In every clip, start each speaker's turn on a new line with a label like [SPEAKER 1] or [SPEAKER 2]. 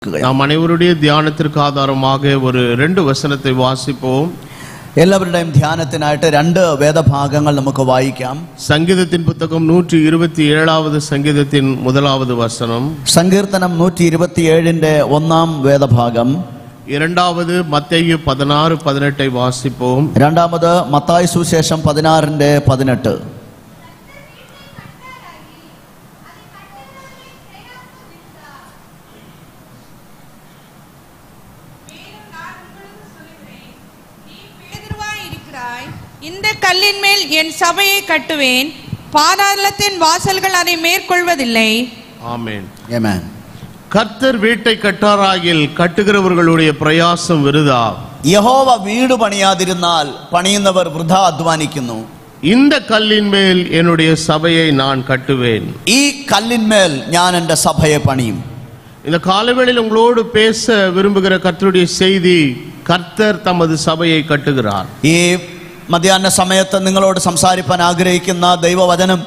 [SPEAKER 1] நாம் அனைவருடைய தியானத்திற்கு ஆதாரமாக ஒரு 2 வசனத்தை வாசிப்போம்.
[SPEAKER 2] എല്ലാവരുടെയും ധ്യാനത്തിനായിട്ട് 2 വേദഭാഗങ്ങൾ നമുക്ക് വായിക്കാം.
[SPEAKER 1] സംഗീതത്തിൻ പുസ്തകം 127வது സംഗീതത്തിൻ 1வது വചനം,
[SPEAKER 2] സങ്കീർത്തനം 127ന്റെ 1ാം വേദഭാഗം.
[SPEAKER 1] இரண்டாவது மத்தேயு 16:18 வாசிப்போம்.
[SPEAKER 2] രണ്ടാമത് മത്തായി സുവിശേഷം 16ന്റെ 18.
[SPEAKER 3] இந்த கல்லின் மேல் என் சபையை கட்டுவேன், பாதாளத்தின் வாசல்கள் அதை மேற்கொள்வதில்லை.
[SPEAKER 1] ஆமென்.
[SPEAKER 2] ஆமென்.
[SPEAKER 1] கர்த்தர் வீட்டை கட்டாராகில் கட்டுகிறவர்களுடைய பிரயாசம் விருதா.
[SPEAKER 2] യഹോവ വീട് പണിയാതിരുന്നാൽ പണിയുന്നവർ വൃഥാ അധ്വാനിക്കുന്നു.
[SPEAKER 1] இந்த கல்லின் மேல் என்னுடைய சபையை நான் கட்டுவேன்.
[SPEAKER 2] ഈ കല്ലിന്മേൽ ഞാൻ എൻ്റെ സഭയെ പണിയും.
[SPEAKER 1] இந்த காலவேளையில் உங்களோடு பேச விரும்புகிற கர்த்தருடைய செய்தி, கர்த்தர் தமது சபையை கட்டுகிறார்.
[SPEAKER 2] ഈ മധ്യാഹ്ന സമയത്ത് നിങ്ങളോട് സംസാരിക്കാൻ ആഗ്രഹിക്കുന്ന ദൈവവചനം,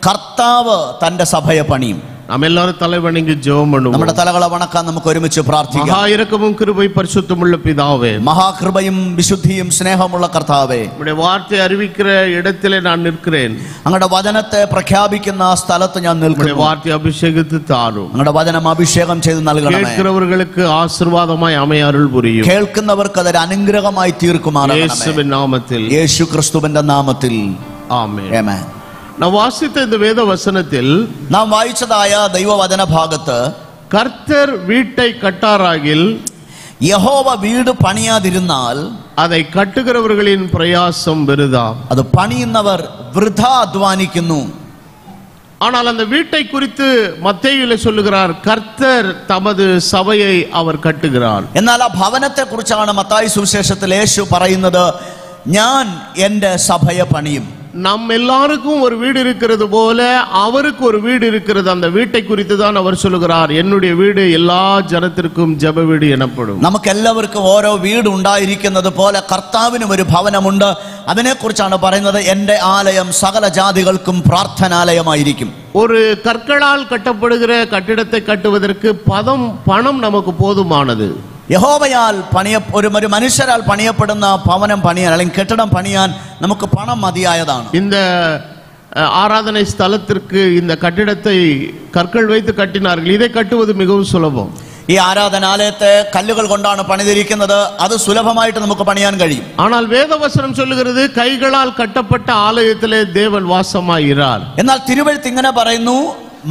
[SPEAKER 2] കർത്താവ് തന്റെ സഭയെ പണിയും.
[SPEAKER 1] நாம் எல்லாரும் தலை வணங்கி ஜெபம் பண்ணுவோம்.
[SPEAKER 2] നമ്മുടെ തലകളെ വണക്കാൻ നമുക്ക് ഒരുമിച്ച് പ്രാർത്ഥിക്കാം.
[SPEAKER 1] மகாஇரக்கமும் கிருபை பரிசுத்தமுள்ள பிதாவே,
[SPEAKER 2] മഹാകൃപയും വിശുദ്ധിയും സ്നേഹമുള്ള കർത്താവേ,
[SPEAKER 1] உம்முடைய വാர்த்தை அறிவிக்கிற இடத்திலே நான் நிற்கிறேன்.
[SPEAKER 2] അങ്ങയുടെ വചനത്തെ പ്രഖ്യാപിക്കുന്ന സ്ഥലത്ത് ഞാൻ നിൽക്കുന്നു.
[SPEAKER 1] வார்த்தை அபிஷேகித்து தாரும்.
[SPEAKER 2] അങ്ങയുടെ വചനം അഭിഷേകം ചെയ്ത് നൽകണമേ.
[SPEAKER 1] கேட்கிறவர்களுக்கு ஆசீர்வாதமாய் அமைய அருள் புரியும்.
[SPEAKER 2] കേൾക്കുന്നവർക്ക് അതൊരു അനുഗ്രഹമായി തീർക്കുമാറാകണമേ.
[SPEAKER 1] യേശുവിൻ നാമത്തിൽ,
[SPEAKER 2] യേശു ക്രിസ്തുവിന്റെ നാമത്തിൽ
[SPEAKER 1] ആമേൻ.
[SPEAKER 2] ആമേൻ.
[SPEAKER 1] நான் வாசித்த இந்த வேத வசனத்தில்
[SPEAKER 2] നാം വായിച്ചതായ ദൈവവചന ഭാഗത്ത്,
[SPEAKER 1] கர்த்தர் வீட்டை கட்டாராகில்
[SPEAKER 2] യഹോവ വീട് പണിയാതിരുന്നാൽ
[SPEAKER 1] அதை கட்டுகிறவர்களின் பிரயாசம் விருதா.
[SPEAKER 2] അത് പണിയുന്നവർ വൃഥാ അധ്വാനിക്കുന്നു.
[SPEAKER 1] ஆனால் அந்த வீட்டை குறித்து மத்தேயுவிலே சொல்லுகிறார், கர்த்தர் தமது சபையை அவர் கட்டுகிறார்.
[SPEAKER 2] എന്നാൽ ആ ഭവനത്തെ കുറിച്ചാണ് മത്തായി സുവിശേഷത്തിൽ യേശു പറയുന്നത്, ഞാൻ എൻ്റെ സഭയെ പണിയും.
[SPEAKER 1] நம் எல்லாருக்கும் ஒரு வீடு இருக்கிறது போல அவருக்கு ஒரு வீடு இருக்கிறது. அந்த வீட்டை குறித்து தான் அவர் சொல்லுகிறார், என்னுடைய வீடு எல்லா ஜனத்திற்கும் ஜெப வீடு எனப்படும்.
[SPEAKER 2] നമുക്ക് എല്ലാവർക്കും ഓരോ വീട് ഉണ്ടായിരിക്കുന്നത് പോലെ കർത്താവിനും ഒരു ഭവനമുണ്ട്. അതിനെക്കുറിച്ചാണ് പറയുന്നത്, എൻ്റെ ആലയം സകല ജാതികൾക്കും പ്രാർത്ഥനാലയമായിരിക്കും.
[SPEAKER 1] ஒரு கற்களால் கட்டப்படுகிற கட்டிடத்தை கட்டுவதற்கு பணம் நமக்கு போதுமானது.
[SPEAKER 2] യഹോവയാൽ ഒരു മനുഷ്യരാൽ പണിയപ്പെടുന്ന ഭവനം പണിയാൻ അല്ലെങ്കിൽ കെട്ടിടം പണിയാൻ നമുക്ക് പണം മതിയായതാണ്.
[SPEAKER 1] இந்த ஆராதனை ஸ்தலத்திற்கு இந்த கட்டிடத்தை கற்கள் வைத்து கட்டினார்கள். இதை கட்டுவது மிகவும் சுலபம்.
[SPEAKER 2] ഈ ആരാധനാലയത്തെ കല്ലുകൾ കൊണ്ടാണ് പണിതിരിക്കുന്നത്. അത് സുലഭമായിട്ട് നമുക്ക് പണിയാൻ കഴിയും.
[SPEAKER 1] ஆனால் வேதவசனம் சொல்லுகிறது, கைகளால் கட்டப்பட்ட ஆலயத்திலே தேவன் வாசமாயிரார்.
[SPEAKER 2] എന്നാൽ തിരുവെഴുത്ത് ഇങ്ങനെ പറയുന്നു,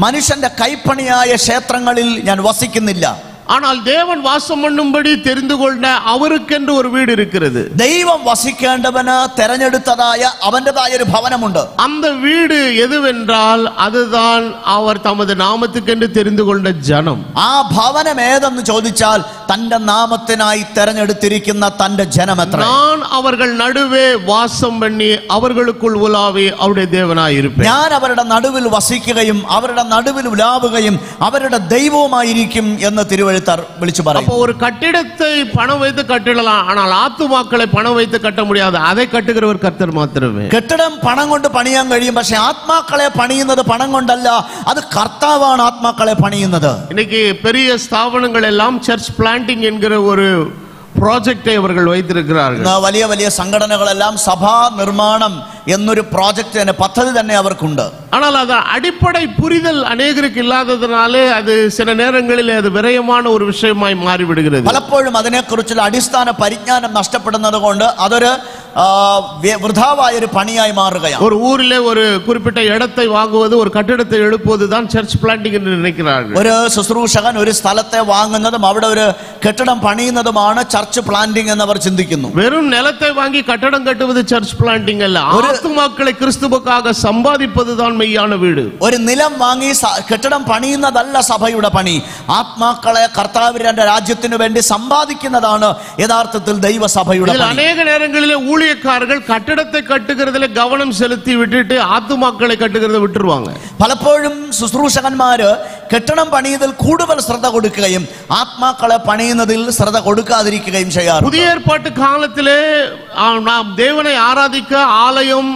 [SPEAKER 2] മനുഷ്യന്റെ കൈപ്പണിയായ ക്ഷേത്രങ്ങളിൽ ഞാൻ വസിക്കുന്നില്ല.
[SPEAKER 1] ஆனால் தேவன் வாசம் பண்ணும்படி தெரிந்து கொண்ட அவருக்கென்று ஒரு வீடு இருக்கிறது.
[SPEAKER 2] ദൈവം വസിക്കേണ്ടവന് തെരഞ്ഞെടുത്തതായ അവന്റേതായ ഒരു ഭവനമുണ്ട്.
[SPEAKER 1] அந்த வீடு எதுவென்றால் அதுதான் அவர் தமது நாமத்துக்கென்று தெரிந்து கொண்ட ஜனம்.
[SPEAKER 2] ആ ഭവനം ഏതെന്ന് ചോദിച്ചാൽ തന്റെ നാമത്തിനായി തെരഞ്ഞെടുത്തിരിക്കുന്ന തന്റെ ജനം എത്ര.
[SPEAKER 1] நான் அவர்கள் நடுவே வாசம் பண்ணி அவர்களுக்குள் உலாவி அவருடைய தேவனாய் இருப்பேன்.
[SPEAKER 2] ഞാൻ അവരുടെ നടുവിൽ വസിക്കുകയും അവരുടെ നടുവിൽ ഉലാവുകയും അവരുടെ ദൈവവുമായിരിക്കും എന്ന് തിരുവെഴുത്ത് വിളിച്ചു പറയും.
[SPEAKER 1] அப்போ ஒரு கட்டிடத்தை பணம் வைத்து கட்டிடலாம், ஆனால் ஆத்துமாக்களை பணம் வைத்து கட்ட முடியாது. அதை கட்டுகிறவர் கர்த்தர் மாத்திரமே.
[SPEAKER 2] കെട്ടിടം പണം കൊണ്ട് പണിയാൻ കഴിയും, പക്ഷെ ആത്മാക്കളെ പണിയുന്നത് പണം കൊണ്ടല്ല, അത് കർത്താവാണ് ആത്മാക്കളെ പണിയുന്നത്.
[SPEAKER 1] இன்னைக்கு பெரிய ஸ்தாபனங்கள் எல்லாம் சர்ச் பிளான்டிங் என்கிற ஒரு ப்ராஜெக்டை அவர்கள் வைத்திருக்கிறார்கள்.
[SPEAKER 2] വലിയ വലിയ സംഘടനകളെല്ലാം സഭാ നിർമ്മാണം എന്നൊരു പ്രോജക്റ്റ് തന്നെ, പദ്ധതി തന്നെ അവർക്കുണ്ട്.
[SPEAKER 1] ஆனால் அது அடிப்படை புரிதல் அநேகருக்கு இல்லாததனாலே அது சில நேரங்களில் அது விரயமான ஒரு விஷயமாய் மாறிவிடுகிறது.
[SPEAKER 2] പലപ്പോഴും അതിനെക്കുറിച്ചുള്ള അടിസ്ഥാന പരിജ്ഞാനം നഷ്ടപ്പെടുന്നത് കൊണ്ട് അതൊരു വൃഥാവായ ഒരു പണിയായി മാറുകയാണ്.
[SPEAKER 1] ஒரு ஊரிலே ஒரு குறிப்பிட்ட இடத்தை வாங்குவது, ஒரு கட்டிடத்தை எழுப்புவது தான் சர்ச் பிளான்டிங் என்று நினைக்கிறார்கள்.
[SPEAKER 2] ഒരു ശുശ്രൂഷകൻ ഒരു സ്ഥലത്തെ വാങ്ങുന്നതും അവിടെ ഒരു കെട്ടിടം പണിയുന്നതുമാണ് ചർച്ച് പ്ലാന്റിംഗ് എന്ന് അവർ ചിന്തിക്കുന്നു.
[SPEAKER 1] வெறும் நிலத்தை வாங்கி கட்டடம் கட்டுவது சர்ச் பிளான்டிங் அல்ல. ஆத்துமாக்களை கிறிஸ்துவுக்காக சம்பாதிப்பதுதான் மெய்யான வீடு.
[SPEAKER 2] ഒരു നിലം വാങ്ങി കെട്ടിടം പണിയുന്നതല്ല സഭയുടെ പണി. ആത്മാക്കളെ കർത്താവിന്റെ രാജ്യത്തിനു വേണ്ടി സമ്പാദിക്കുന്നതാണ് യഥാർത്ഥത്തിൽ ദൈവസഭയുടെ പണി.
[SPEAKER 1] അനേക நேரங்களிலே ஊழியக்காரர்கள் கட்டடத்தை கட்டுகிறதுல கவனம் செலுத்தி விட்டுட்டு ஆத்துமாக்களை கட்டுகிறத விட்டுருவாங்க.
[SPEAKER 2] പലപ്പോഴും ശുശ്രൂഷകന്മാര് കെട്ടിടം പണിയുന്നതിൽ കൂടുതൽ ശ്രദ്ധ കൊടുക്കുകയും ആത്മാക്കളെ പണിയുന്നതിൽ ശ്രദ്ധ കൊടുക്കാതിരിക്കുകയും ചെയ്യാറുണ്ട്.
[SPEAKER 1] புதிய ஏற்பாட்டு காலத்திலே நாம் தேவனை ஆராதிக்க ஆலயம்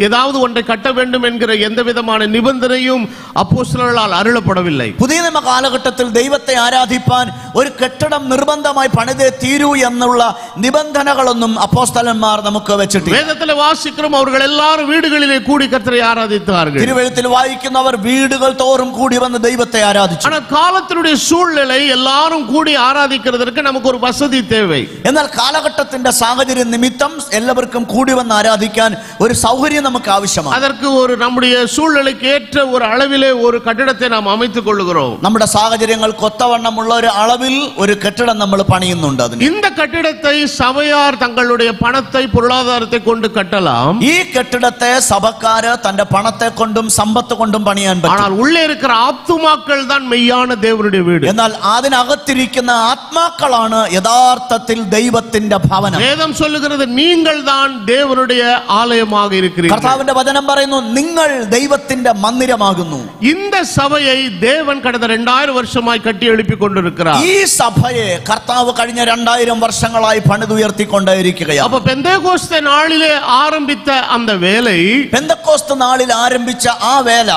[SPEAKER 1] ஏதாவது ஒன்றை கட்ட வேண்டும் என்கிற எந்த விதமான நிபந்தனையும் அப்போஸ்தலர்களால் அருளப்படவில்லை.
[SPEAKER 2] പുതിയ നിയമ കാലഘട്ടത്തിൽ ദൈവത്തെ ആരാധിപ്പാൻ ഒരു കെട്ടിടം നിർബന്ധമായി പണിതേ തീരൂ എന്നുള്ള നിബന്ധനകളൊന്നും അപ്പോസ്തലന്മാർ നമുക്ക് വെച്ചിട്ടില്ല.
[SPEAKER 1] வேதத்தில் வாசிக்கிறோம், அவர்கள் எல்லாரும் வீடுகளிலே கூடி கர்த்தரை ஆராதித்தார்கள்.
[SPEAKER 2] തിരുവെഴുത്തിൽ വായിക്കുന്നവർ വീടുകൾ തോറും കൂടി വന്ന് ദൈവത്തെ ആരാധിച്ചു.
[SPEAKER 1] ஆனால் காலத்தினுடைய சூழ்நிலை எல்லாரும் கூடி ஆராதிக்கிறதற்கு நமக்கு ஒரு வசதி தேவை.
[SPEAKER 2] എന്നാൽ കാലഘട്ടത്തിന്റെ സാഹചര്യ നിമിത്തം എല്ലാവർക്കും കൂടി വന്ന് ആരാധിക്കാൻ ഒരു സൗകര്യം നമുക്ക് ആവശ്യമാണ്.
[SPEAKER 1] அதற்கு ஒரு நம்முடைய சூழ்நிலைக்கு ஏற்ற ஒரு அளவிலே ஒரு கட்டிடத்தை நாம் அமைத்துக் கொள்கிறோம்.
[SPEAKER 2] നമ്മുടെ സാഹചര്യങ്ങൾക്ക് ഒത്തവണ്ണമുള്ള ഒരു അളവിൽ ഒരു കെട്ടിടം നമ്മൾ പണിയുന്നുണ്ട്. അതിന്
[SPEAKER 1] இந்த கட்டிடத்தை சபையார் தங்களுடைய பணத்தை பொருளாதாரத்தை கொண்டு கட்டலாம்.
[SPEAKER 2] ഈ കെട്ടിടത്തെ സഭക്കാര് തന്റെ പണത്തെ കൊണ്ടും സമ്പത്ത് കൊണ്ടും പണിയാൻ പറ്റും.
[SPEAKER 1] ஆனால் உள்ளே இருக்கிற ஆத்துமாக்கள் தான் மெய்யான தேவனுடைய வீடு.
[SPEAKER 2] എന്നാൽ അതിനകത്തിരിക്കുന്ന ആത്മാക്കളാണ് യഥാർത്ഥത്തിൽ ദൈവത്തിന്റെ ഭവനം.
[SPEAKER 1] வேதம் சொல்லுகிறது, நீங்கள் தான் தேவனுடைய ஆலயமாக இருக்கிறீர்கள்.
[SPEAKER 2] കർത്താവിന്റെ വചനം പറയുന്നു, നിങ്ങൾ ദൈവത്തിന്റെ മന്ദിരമാകുന്നു.
[SPEAKER 1] இந்த சபையை தேவன் கடந்த 2000 வருஷமாய் கட்டி எழுப்பி கொண்டிருக்கிறார்.
[SPEAKER 2] ഈ സഭയെ കർത്താവ് കഴിഞ്ഞ 2000 വർഷങ്ങളായി പണിതുയർത്തിക്കൊണ്ടേയിരിക്കുകയാണ്.
[SPEAKER 1] அப்ப பெந்தேகோஸ்தே நாளிலே ஆரம்பித்த அந்த வேலை,
[SPEAKER 2] പെന്തക്കോസ്ത് നാളിൽ ആരംഭിച്ച ആ വേല,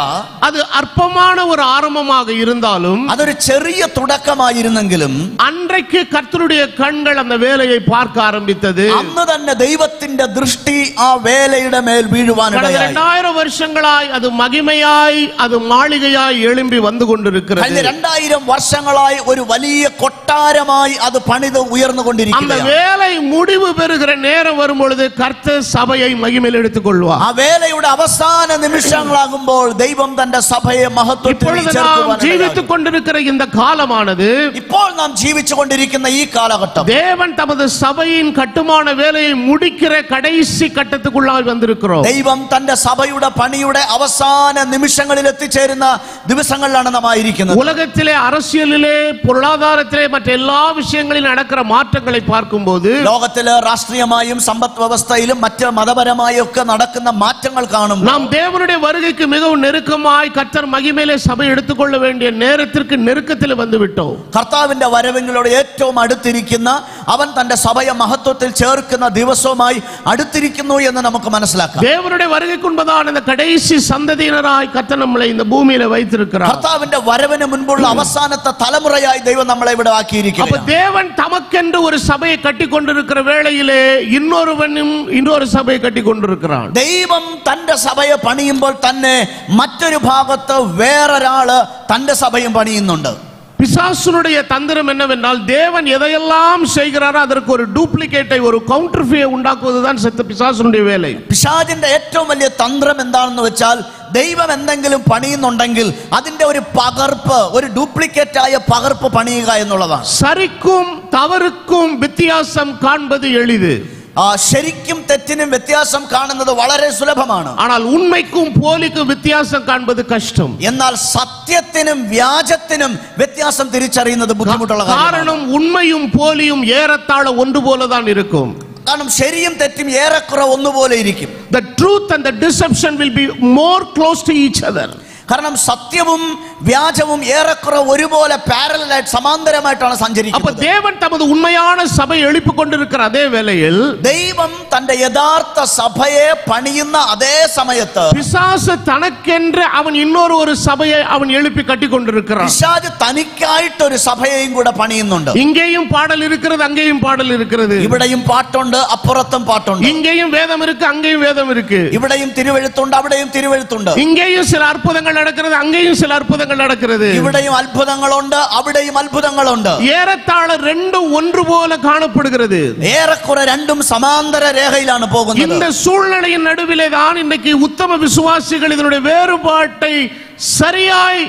[SPEAKER 1] அது அற்பமான ஒரு ஆரம்பமாக இருந்தாலும்,
[SPEAKER 2] അതൊരു ചെറിയ തുടക്കമായിരുന്നെങ്കിലും
[SPEAKER 1] அன்றைக்கு கர்த்தருடைய கண்கள் அந்த வேலையை பார்க்க ஆரம்பித்தது.
[SPEAKER 2] അന്ന് തന്നെ ദൈവത്തിന്റെ ദൃഷ്ടി ആ വേലയുടെ മേൽ വീഴുവാനിടയായി.
[SPEAKER 1] 2000 வருஷங்களாய் அது மகிமையாய், அது மாளிகையாய் எழும்பி வந்து கொண்டிருக்கிறது.
[SPEAKER 2] കഴിഞ്ഞ 2000 വർഷങ്ങളായി ഒരു വലിയ കൊട്ടാരമായി അത് പണിത്
[SPEAKER 1] அந்த
[SPEAKER 2] ഉയർന്നുകൊണ്ടിരിക്കുകയാണ്.
[SPEAKER 1] வேலை முடிவு பெறுகிற நேரம் வரும் பொழுது கர்த்தர் சபையை மகிமையில் எடுத்துக் கொள்வார்.
[SPEAKER 2] ആ വേലയുടെ അവസാന നിമിഷങ്ങളാകുമ്പോൾ ദൈവം തന്റെ സഭയെ മഹത്വത്തിൽ
[SPEAKER 1] இப்பொழுது நாம் ஜீவித்துக் கொண்டிருக்கிற இந்த காலமானது,
[SPEAKER 2] ഇപ്പോൾ നാം ജീവിച്ചുകൊണ്ടിരിക്കുന്ന ഈ കാലഘട്ടം,
[SPEAKER 1] தேவன் தமது சபையின் கட்டுமான வேலையை முடிக்கிற கடைசி கட்டத்துக்குள்ளாய் வந்திருக்கிறோம்.
[SPEAKER 2] ദൈവം തന്റെ സഭയുടെ പണിയുടെ അവസാന നിമിഷങ്ങളിൽ എത്തിച്ചേരുന്ന ദിവസങ്ങളിലാണ് നാം ആയിരിക്കുന്നത്.
[SPEAKER 1] உலகத்திலே, அரசியலிலே, பொருளாதாரத்திலே, மற்ற எல்லா விஷயங்களில் நடக்கிற மாற்றங்களை பார்க்கும்போது,
[SPEAKER 2] ലോകത്തില് രാഷ്ട്രീയമായും സമ്പദ് വ്യവസ്ഥയിലും മറ്റ് മതപരമായും ഒക്കെ നടക്കുന്ന മാറ്റങ്ങൾ കാണും.
[SPEAKER 1] நாம் தேவனுடைய வருகைக்கு மிகவும் நெருக்கமாய் கர்த்தர் மகிமையிலே சபை எடுத்துக்கொள்ள வேண்டிய நேரத்திற்கு நெருக்கத்தில் வந்து விட்டோம்.
[SPEAKER 2] കർത്താവിന്റെ വരവിനോട് ഏറ്റവും അടുത്തിരിക്കുന്ന, അവൻ തന്റെ സഭയെ മഹത്വത്തിൽ ചേർക്കുന്ന ദിവസവുമായി അടുത്തിരിക്കുന്നു എന്ന് നമുക്ക് മനസ്സിലാക്കാം.
[SPEAKER 1] தேவனுடைய வருகைக்கு முன்பதான இந்த கடைசி சந்ததியினராய் கர்த்தர் நம்மளை இந்த பூமியில வைத்திருக்கிறார்.
[SPEAKER 2] കർത്താവിന്റെ വരവിന് മുൻപുള്ള അവസാനത്തെ തലമുറയായി ദൈവം നമ്മളെ ഇവിടെ
[SPEAKER 1] அப்ப
[SPEAKER 2] ആക്കിയിരിക്കുന്നു.
[SPEAKER 1] தேவன் தமக்கென்று ஒரு சபையை கட்டி கொண்டிருக்கிற வேளையிலே இன்னொருவனும் இன்னொரு சபையை கட்டி கொண்டிருக்கிறான்.
[SPEAKER 2] ദൈവം തന്റെ സഭയെ പണിയുമ്പോൾ തന്നെ മറ്റൊരു ഭാഗത്ത് വേറൊരാള് തന്റെ സഭയും പണിയുന്നുണ്ട്.
[SPEAKER 1] பிசாசுனுடைய தந்திரம் என்னவென்றால், தேவன் எதையெல்லாம் செய்கிறாரோ அதற்கு ஒரு டூப்ளிகேட்டை, ஒரு கவுண்டர்ஃபியை உண்டாக்குவதுதான் பிசாசுனுடைய வேலை.
[SPEAKER 2] പിശാചിന്റെ ഏറ്റവും വലിയ തന്ത്രം എന്താണെന്ന് വെച്ചാൽ, ദൈവം എന്തെങ്കിലും പണിയുന്നുണ്ടെങ്കിൽ അതിന്റെ ഒരു പകർപ്പ്, ഒരു ഡ്യൂപ്ലിക്കേറ്റ് ആയ പകർപ്പ് പണിയുക എന്നുള്ളതാണ്.
[SPEAKER 1] சரிக்கும் தவறுக்கும் வித்தியாசம் காண்பது எளிது.
[SPEAKER 2] ശരിക്കും തെറ്റിനും വ്യത്യാസം കാണുന്നത് വളരെ സുലഭമാണ്.
[SPEAKER 1] ஆனால் உண்மைக்கும் போலிக்கும் வித்தியாசம் காண்பது கஷ்டம்.
[SPEAKER 2] എന്നാൽ സത്യത്തിനും വ്യാജത്തിനും വ്യത്യാസം തിരിച്ചറിയുന്നത് ബുദ്ധിമുട്ടുള്ള കാര്യമാണ്.
[SPEAKER 1] காரணம், உண்மையும் போலியும் ஏறத்தாழ ஒன்று போலதான் இருக்கும்.
[SPEAKER 2] കാരണം ശരിയും തെറ്റും ഏറെക്കുറെ ഒന്നുപോലെ ഇരിക്കും.
[SPEAKER 1] The truth and the deception will be more close to each other.
[SPEAKER 2] കാരണം സത്യവും വ്യാജവും ഏറെക്കുറെ ഒരുപോലെ പാരലലായിട്ട് സമാന്തരമായിട്ടാണ്
[SPEAKER 1] அப்ப
[SPEAKER 2] സഞ്ചരിക്കുന്നത്.
[SPEAKER 1] தேவன் தமது உண்மையான சபை எழுப்பிக் கொண்டிருக்கிற அதே வேளையில்,
[SPEAKER 2] ദൈവം തന്റെ യഥാർത്ഥ സഭയെ പണിയുന്ന അതേ സമയത്ത്
[SPEAKER 1] பிசாசு தனக்கென்று அவன் இன்னொரு ஒரு சபையை அவன் எழுப்பி கட்டி கொண்டிருக்கிறான்.
[SPEAKER 2] പിശാച് തനിക്കായിട്ട് ഒരു സഭയെയും കൂടെ പണിയുന്നുണ്ട്.
[SPEAKER 1] இங்கேயும் பாடல் இருக்கிறது, அங்கேயும் பாடல் இருக்கிறது.
[SPEAKER 2] ഇവിടെയും പാട്ടുണ്ട്, അപ്പുറത്തും പാട്ടുണ്ട്.
[SPEAKER 1] இங்கேயும் வேதம் இருக்கு, அங்கேயும் வேதம் இருக்கு.
[SPEAKER 2] ഇവിടെയും തിരുവെഴുത്തുണ്ട്, അവിടെയും തിരുവെഴുത്തുണ്ട്.
[SPEAKER 1] இங்கேயும் சில அற்புதங்கள் நடக்கிறது, அங்கேயும் சில அற்புதங்கள் நடக்கிறது.
[SPEAKER 2] ഇവിടെയും അത്ഭുതങ്ങളുണ്ട്, അവിടെയും അത്ഭുതങ്ങളുണ്ട്.
[SPEAKER 1] ஏறத்தாழ ரெண்டும் ஒன்று போல காணப்படுகிறது.
[SPEAKER 2] ഏറെക്കുറെ രണ്ടും സമാന്തര രേഖയിലാണ് പോകുന്നത്.
[SPEAKER 1] இந்த சூழ்நிலையின் நடுவிலே தான் இன்றைக்கு உத்தம விசுவாசிகள் இதனுடைய வேறுபாட்டை சரியாய்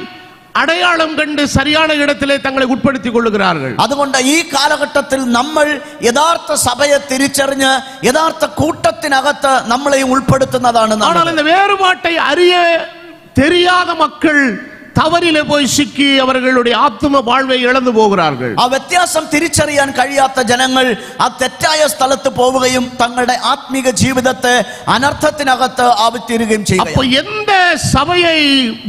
[SPEAKER 1] அடையாளம் கண்டு சரியான இடத்திலே தங்களை உட்படுத்திக் கொள்ளுகிறார்கள்.
[SPEAKER 2] അതുകൊണ്ട് ഈ കാലഘട്ടത്തിൽ നമ്മൾ യഥാർത്ഥ സഭയെ തിരിച്ചറിഞ്ഞ് യഥാർത്ഥ കൂട്ടത്തിനകത്ത് നമ്മളെയും ഉൾപ്പെടുത്തുന്നതാണ്.
[SPEAKER 1] ஆனால் இந்த வேறுபாட்டை அறிய தெரியாத மக்கள் தவறிலே போய் சிக்கி அவர்களுடைய ஆத்தும வாழ்வை இழந்து போகிறார்கள்.
[SPEAKER 2] ആ വ്യത്യാസം തിരിച്ചറിയാൻ കഴിയാത്ത ജനങ്ങൾ ആ തെറ്റായ സ്ഥലത്ത് പോവുകയും തങ്ങളുടെ ആത്മീക ജീവിതത്തെ അനർത്ഥത്തിനകത്ത് ആവിത്തീരുകയും
[SPEAKER 1] அப்ப
[SPEAKER 2] ചെയ്യുകയാണ്.
[SPEAKER 1] எந்த சபையை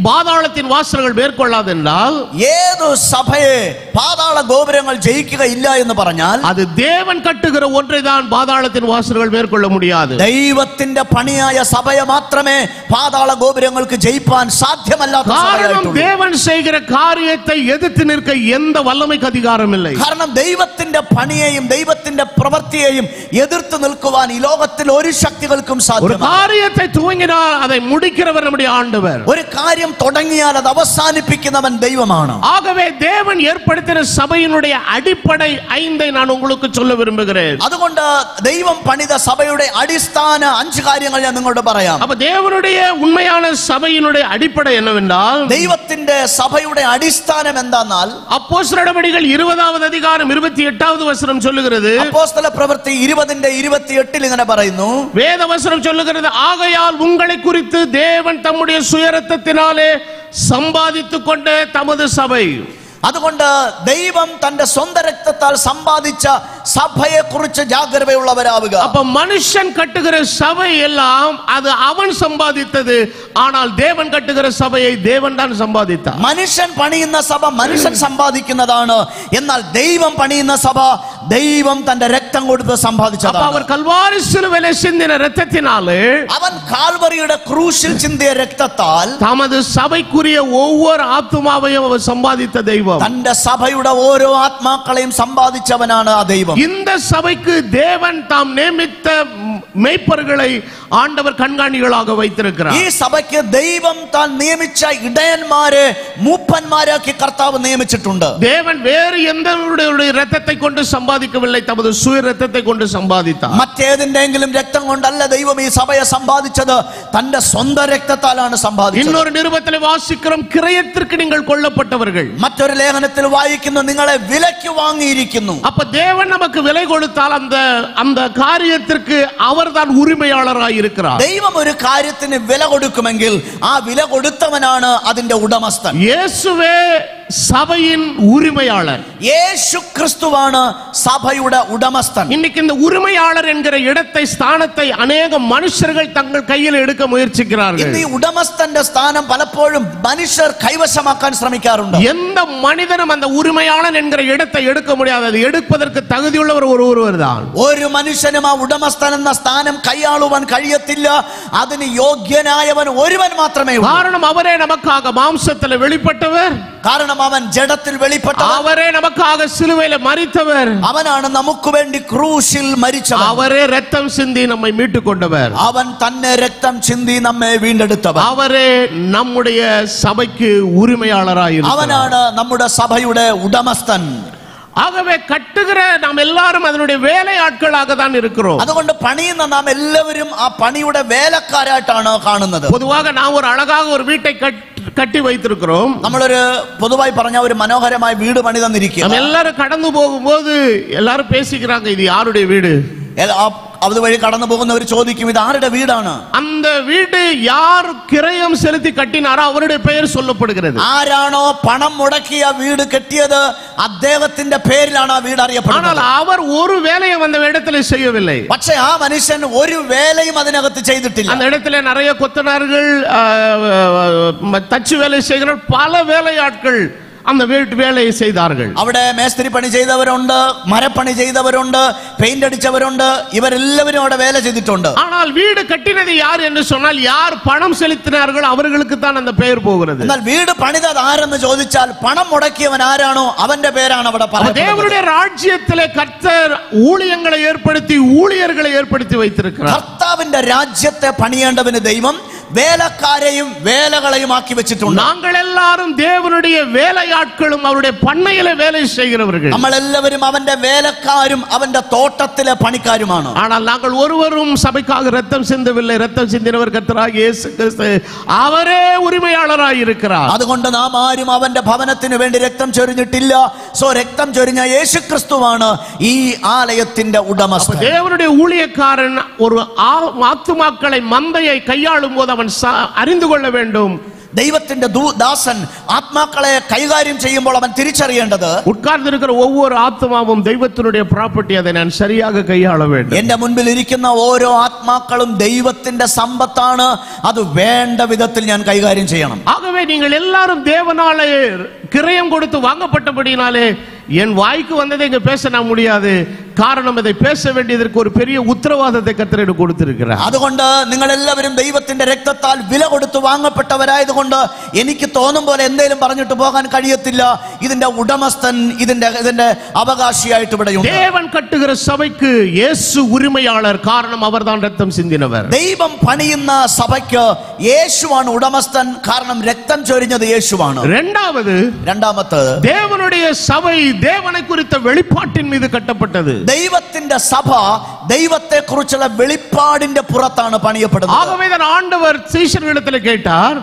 [SPEAKER 1] பாதாளத்தின் வாசல்கள் மேற்கொள்ளாது என்றால்,
[SPEAKER 2] ഏതു സഭയെ പാതാള ഗോപുരങ്ങൾ ജയിക്കുകയില്ല എന്ന് പറഞ്ഞാൽ,
[SPEAKER 1] அது தேவன் கட்டுகிற ஒன்றை தான் பாதாளத்தின் வாசல்கள் மேற்கொள்ள முடியாது.
[SPEAKER 2] ദൈവത്തിന്റെ പണിയായ സഭയെ മാത്രമേ പാതാള ഗോപുരങ്ങൾക്ക് ജയിപ്പാൻ സാധ്യമല്ലാത്ത
[SPEAKER 1] காரணம்
[SPEAKER 2] സഭയായിട്ടുള്ളൂ.
[SPEAKER 1] தேவன் செய்கிற காரியத்தை எதிர்த்து நிற்க எந்த வல்லமைக்கு அதிகாரம் இல்லை.
[SPEAKER 2] കാരണം ദൈവത്തിന്റെ പണിയെയും ദൈവത്തിന്റെ പ്രവൃത്തിയെയും എതിർത്ത് നിൽക്കുവാൻ ഈ ലോകത്തിൽ ഒരു ശക്തികൾക്കും
[SPEAKER 1] ஒரு
[SPEAKER 2] സാധ്യമല്ല.
[SPEAKER 1] காரியத்தை துவங்கினால் அதை முடிக்கிறவர் நம்முடைய ஆண்டவர்.
[SPEAKER 2] ഒരു കാര്യം തുടങ്ങിയാൽ അത് അവസാനിപ്പിക്കുന്നവൻ ദൈവമാണ്.
[SPEAKER 1] ஆகவே தேவன் ஏற்படுத்தின சபையினுடைய அடிப்படை 5 நான் உங்களுக்கு சொல்ல விரும்புகிறேன்.
[SPEAKER 2] അതുകൊണ്ട് ദൈവം പണിത സഭയുടെ അടിസ്ഥാന 5 കാര്യങ്ങൾ ഞാൻ നിങ്ങളോട് പറയാം.
[SPEAKER 1] அப்ப தேவனுடைய உண்மையான சபையினுடைய அடிப்படை என்னவென்றால்,
[SPEAKER 2] ദൈവത്തിന്റെ സഭയുടെ അടിസ്ഥാനം എന്താണെന്നാൽ,
[SPEAKER 1] அப்போஸ்தலர் நடபடிகள் 20வது அதிகாரம் 28வது வசனம் சொல்லுகிறது.
[SPEAKER 2] അപ്പോസ്തല പ്രവൃത്തി 20:28 ഇങ്ങനെ പറയുന്നു,
[SPEAKER 1] வேத வசனம் சொல்லுகிறது, ஆகையால் உங்களை குறித்து தேவன் தம்முடைய சுயரத்தத்தினாலே சம்பாதித்துக் கொண்ட தமது சபை.
[SPEAKER 2] അതുകൊണ്ട് ദൈവം തന്റെ സ്വന്തം രക്തത്താൽ സമ്പാദിച്ച സഭയെ കുറിച്ച് ജാഗ്രതയുള്ളവരാവുക.
[SPEAKER 1] அப்ப மனுஷன் கட்டுகிற சபை எல்லாம் அது அவன் சம்பாதித்தது, ஆனால் தேவன் கட்டுகிற சபையை தேவன் தான் சம்பாதித்தார்.
[SPEAKER 2] മനുഷ്യൻ പണിയുന്ന സഭ മനുഷ്യൻ സമ്പാദിക്കുന്നതാണ്, എന്നാൽ ദൈവം പണിയുന്ന സഭ ദൈവം തന്റെ രക്തം കൊടുത്ത്
[SPEAKER 1] அப்ப
[SPEAKER 2] സമ്പാദിച്ചതാണ്.
[SPEAKER 1] அவர் கல்வாரி சிலுவையிலே சிந்தின இரத்தத்தினாலே
[SPEAKER 2] അവൻ കാൽവറിയുടെ ക്രൂശിൽ ചിന്തിയ രക്തത്താൽ
[SPEAKER 1] தமது சபைக்குரிய ஒவ்வொரு ஆத்துமாவையும் அவர் சம்பாதித்த தெய்வம்.
[SPEAKER 2] തന്റെ സഭയുടെ ഓരോ ആത്മാക്കളെയും സമ്പാദിച്ചവനാണ് ആ ദൈവം.
[SPEAKER 1] இந்த சபைக்கு தேவன் தாம் நியமித்த மேய்ப்பர்களை ஆண்டவர் கண்காணிகளாக வைத்திருக்கிறார்.
[SPEAKER 2] ഈ സഭയ്ക്ക് ദൈവം താൻ നിയമിച്ച ഇടയന്മാരെ മൂപ്പന്മാരാക്കി കർത്താവ് നിയമിച്ചിട്ടുണ്ട്.
[SPEAKER 1] தேவன் வேறு எந்த இரத்தத்தை கொண்டு சம்பாதிக்கவில்லை, தமது சுய இரத்தத்தை கொண்டு சம்பாதித்தார்.
[SPEAKER 2] മറ്റേതിന്റെങ്കിലും രക്തം കൊണ്ടല്ല ദൈവം ഈ സഭയെ സമ്പാദിച്ചത്, തന്റെ സ്വന്തം രക്തത്താലാണ് സമ്പാദിച്ചത്.
[SPEAKER 1] இன்னொரு நிருபத்தில் வாசிக்கிறோம், கிரயத்திற்கு நீங்கள் கொல்லப்பட்டவர்கள்.
[SPEAKER 2] മറ്റൊരു ലേഖനത്തിൽ വായിക്കുന്നു, നിങ്ങളെ വിലയ്ക്ക് വാങ്ങിയിരിക്കുന്നു.
[SPEAKER 1] அப்ப தேவன் நமக்கு விலை கொடுத்தால் அந்த காரியத்திற்கு அவர்தான் உரிமையாளராய் இருக்கிறார்.
[SPEAKER 2] ദൈവം ഒരു കാര്യത്തിന് വില കൊടുക്കുമെങ്കിൽ ആ വില കൊടുത്തവനാണ് അതിന്റെ ഉടമസ്ഥൻ.
[SPEAKER 1] இயேசுவே சபையின் உரிமையாளர்.
[SPEAKER 2] യേശു ക്രിസ്തുവാണ് സഭയുടെ ഉടമസ്ഥൻ.
[SPEAKER 1] இன்னைக்கு இந்த உரிமையாளர் என்கிற இடத்தை, ஸ்தானத்தை அநேக மனுஷர்கள் தங்கள் கையில் எடுக்க முயற்சிக்கிறார்கள்.
[SPEAKER 2] ഇന്ന് ഈ ഉടമസ്ഥന്റെ സ്ഥാനം പലപ്പോഴും മനുഷ്യർ കൈവശമാക്കാൻ ശ്രമിക്കാറുണ്ട്.
[SPEAKER 1] எந்த மனிதனும் அந்த உரிமையாளன் என்கிற இடத்தை எடுக்க முடியாது. அது எடுப்பதற்கு தகுதியுள்ளவர் ஒருவர் தான்.
[SPEAKER 2] ഒരു മനുഷ്യനും ആ ഉടമസ്ഥൻ എന്ന സ്ഥാനം കൈയാളുവാൻ കഴിയത്തില്ല. അതിന് യോഗ്യനായവൻ ഒരുവൻ മാത്രമേ ഉള്ളൂ.
[SPEAKER 1] காரணம் அவரே நமக்காக மாம்சத்தில் வெளிப்பட்டவர்,
[SPEAKER 2] കാരണം അവൻ ജഡത്തിൽ വെളിപ്പെട്ടവൻ,
[SPEAKER 1] அவரே நமக்காக சிலுவையில மரித்தவர்,
[SPEAKER 2] അവനാണ് നമുക്ക് വേണ്ടി ക്രൂശിൽ മരിച്ചവൻ,
[SPEAKER 1] அவரே ரத்தம் சிந்தி நம்மை மீட்டுக் கொண்டவர்,
[SPEAKER 2] അവൻ തന്നെ രക്തം ചിന്തി നമ്മെ വീണ്ടെടുത്തവൻ,
[SPEAKER 1] அவரே நம்முடைய சபைக்கு உரிமையாளராய் இருக்கிறார்.
[SPEAKER 2] അവനാണ് നമ്മുടെ സഭയുടെ ഉടമസ്ഥൻ.
[SPEAKER 1] ஆகவே கட்டுகிற நாம் எல்லாரும் அதனுடைய வேலையாட்களாக தான் இருக்கிறோம்.
[SPEAKER 2] അതുകൊണ്ട് പണിയുന്ന നാം എല്ലാവരും ആ പണിയുടെ വേലക്കാരായിട്ടാണ് കാണുന്നത്.
[SPEAKER 1] பொதுவாக நாம் ஒரு அழகாக ஒரு வீட்டை கட்டி வைத்திருக்கிறோம்.
[SPEAKER 2] നമ്മളൊരു പൊതുവായി പറഞ്ഞ ഒരു മനോഹരമായ വീട് പണി തന്നിരിക്കുക.
[SPEAKER 1] நம்ம எல்லாரும் கடந்து போகும்போது எல்லாரும் பேசிக்கிறாங்க, இது யாருடைய வீடு?
[SPEAKER 2] അതുവഴി കടന്നു പോകുന്നവർ ചോദിക്കും, ഇത് ആരുടെ വീടാണ്?
[SPEAKER 1] அந்த வீடு யார் கிரயம் செலுத்தி கட்டினாரோ அவருடைய பெயர் சொல்லப்படுகிறது.
[SPEAKER 2] ആരാണോ പണം മുടക്കിയ വീട് കെട്ടിയത് അദ്ദേഹത്തിന്റെ പേരിലാണ് ആ വീട് അറിയപ്പെടുന്നത്.
[SPEAKER 1] ஆனால் அவர் ஒரு வேலையை அந்த இடத்துல செய்யவில்லை.
[SPEAKER 2] പക്ഷേ ആ മനുഷ്യൻ ഒരു വേലയും അതിനകത്ത് ചെയ്തിട്ടില്ല.
[SPEAKER 1] அந்த இடத்துல நிறைய கொத்தனார்கள், தச்சு வேலை செய்கிற பல வேலையாட்கள் அந்த வீட்டு வேலையை செய்தார்கள்.
[SPEAKER 2] അവിടെ മേസ്തിരി പണി ചെയ്തവരുണ്ട്, മരപ്പണി ചെയ്തവരുണ്ട്, പെയിന്റ് അടിച്ചവരുണ്ട്, ഇവരെല്ലാവരും അവിടെ വേല ചെയ്തിട്ടുണ്ട്.
[SPEAKER 1] ஆனால் வீடு கட்டினது யார் என்று சொன்னால், யார் பணம் செலுத்தினார்கள் அவர்களுக்கு தான் அந்த பெயர் போகிறது.
[SPEAKER 2] എന്നാൽ വീട് പണിതത് ആരെന്ന് ചോദിച്ചാൽ പണം മുടക്കിയവൻ ആരാണോ അവന്റെ പേരാണ് അവിടെ പറയുന്നത്.
[SPEAKER 1] தேவனுடைய ராஜ்யத்திலே கர்த்தர் ஊழியங்களை ஏற்படுத்தி ஊழியர்களை ஏற்படுத்தி வைத்திருக்கிறார்.
[SPEAKER 2] കർത്താവിന്റെ രാജ്യത്തെ പണിയേണ്ടവന് ദൈവം വേലക്കാരെയും വേലകളെയും ആക്കി വെച്ചിട്ടുണ്ട്.
[SPEAKER 1] நாங்கள் எல்லாரும் தேவனுடைய வேலையாட்களும் அவருடைய பண்ணையிலே வேலை செய்கிறவர்கள்.
[SPEAKER 2] നമ്മൾ എല്ലാവരും അവന്റെ വേലക്കാരും അവന്റെ തോട്ടത്തിലെ പണിക്കാരുമാണ്.
[SPEAKER 1] ஆனால் நாங்கள் ஒருவரும் சபைக்காக ரத்தம் சிந்தவில்லை. ரத்தம் சிந்தினவர் கர்த்தராகிய இயேசு கிறிஸ்து, அவரே உரிமையாளராய் இருக்கிறார்.
[SPEAKER 2] അതുകൊണ്ട് നാം ആരും അവന്റെ ഭവനത്തിന് വേണ്ടി രക്തം ചൊരിഞ്ഞിട്ടില്ല. സോ രക്തം ചൊരിഞ്ഞ യേശു ക്രിസ്തുവാണ് ഈ ആലയത്തിന്റെ ഉടമസ്ഥൻ.
[SPEAKER 1] தேவனுடைய ஊழியக்காரன் ஒரு ஆத்துமாக்களை மந்தையை கையாளும் போது அவன் அறிந்து கொள்ள வேண்டும்,
[SPEAKER 2] ദൈവത്തിന്റെ ദാസൻ ആത്മാക്കളെ കൈകാര്യം ചെയ്യുമ്പോൾ അവൻ തിരിച്ചറിയേണ്ടത്
[SPEAKER 1] உட்கார்ந்திருக்கிற ஒவ்வொரு ஆத்மாவும் தெய்வத்தினுடைய ப்ராப்பர்ட்டி, அதை நான் சரியாக கையாள வேண்டும்.
[SPEAKER 2] എന്റെ മുൻപിൽ ഇരിക്കുന്ന ഓരോ ആത്മാക്കളും ദൈവത്തിന്റെ സമ്പത്താണ്, അത് വേണ്ട വിധത്തിൽ ഞാൻ കൈകാര്യം ചെയ്യണം.
[SPEAKER 1] ஆகவே நீங்கள் எல்லாரும் தேவனாலே கிரயம் கொடுத்து வாங்கப்பட்டபடினாலே என் வாய்க்கு வந்ததை இங்க பேச நான் முடியாது. காரணம், இதை பேச வேண்டியதற்கு ஒரு பெரிய உத்தரவாதத்தை கர்த்தர் எனக்கு கொடுத்திருக்கிறார்.
[SPEAKER 2] അതുകൊണ്ട് നിങ്ങൾ എല്ലാവരും ദൈവത്തിന്റെ രക്തത്താൽ വില കൊടുത്ത് വാങ്ങപ്പെട്ടവരായതുകൊണ്ട് എനിക്ക് തോന്നും പോലെ എന്തെങ്കിലും പറഞ്ഞിട്ട് പോകാൻ കഴിയത്തില്ല. ഇതിന്റെ ഉടമസ്ഥൻ, ഇതിന്റെ അവകാശിയായിട്ട് ഇവിടെയുണ്ട്.
[SPEAKER 1] தேவன் கட்டுகிற சபைக்கு இயேசு உரிமையாளர். காரணம், அவர்தான் ரத்தம் சிந்தினவர்.
[SPEAKER 2] ദൈവം പണിയുന്ന സഭയ്ക്ക് യേശുവാണ് ഉടമസ്ഥൻ. കാരണം രക്തം ചൊരിഞ്ഞത് യേശുവാണ്. രണ്ടാമത്തേത്,
[SPEAKER 1] தேவனுடைய சபை தேவனை குறித்த வெளிப்பாட்டின் மீது கட்டப்பட்டது.
[SPEAKER 2] ദൈവത്തിന്റെ സഭ ദൈവത്തെ കുറിച്ചുള്ള വെളിപ്പാടിന്റെ പുറത്താണ് പണിയപ്പെടുന്നത്.
[SPEAKER 1] ஆகவேதான் ஆண்டவர் சீஷர்களிடத்தில் கேட்டார்.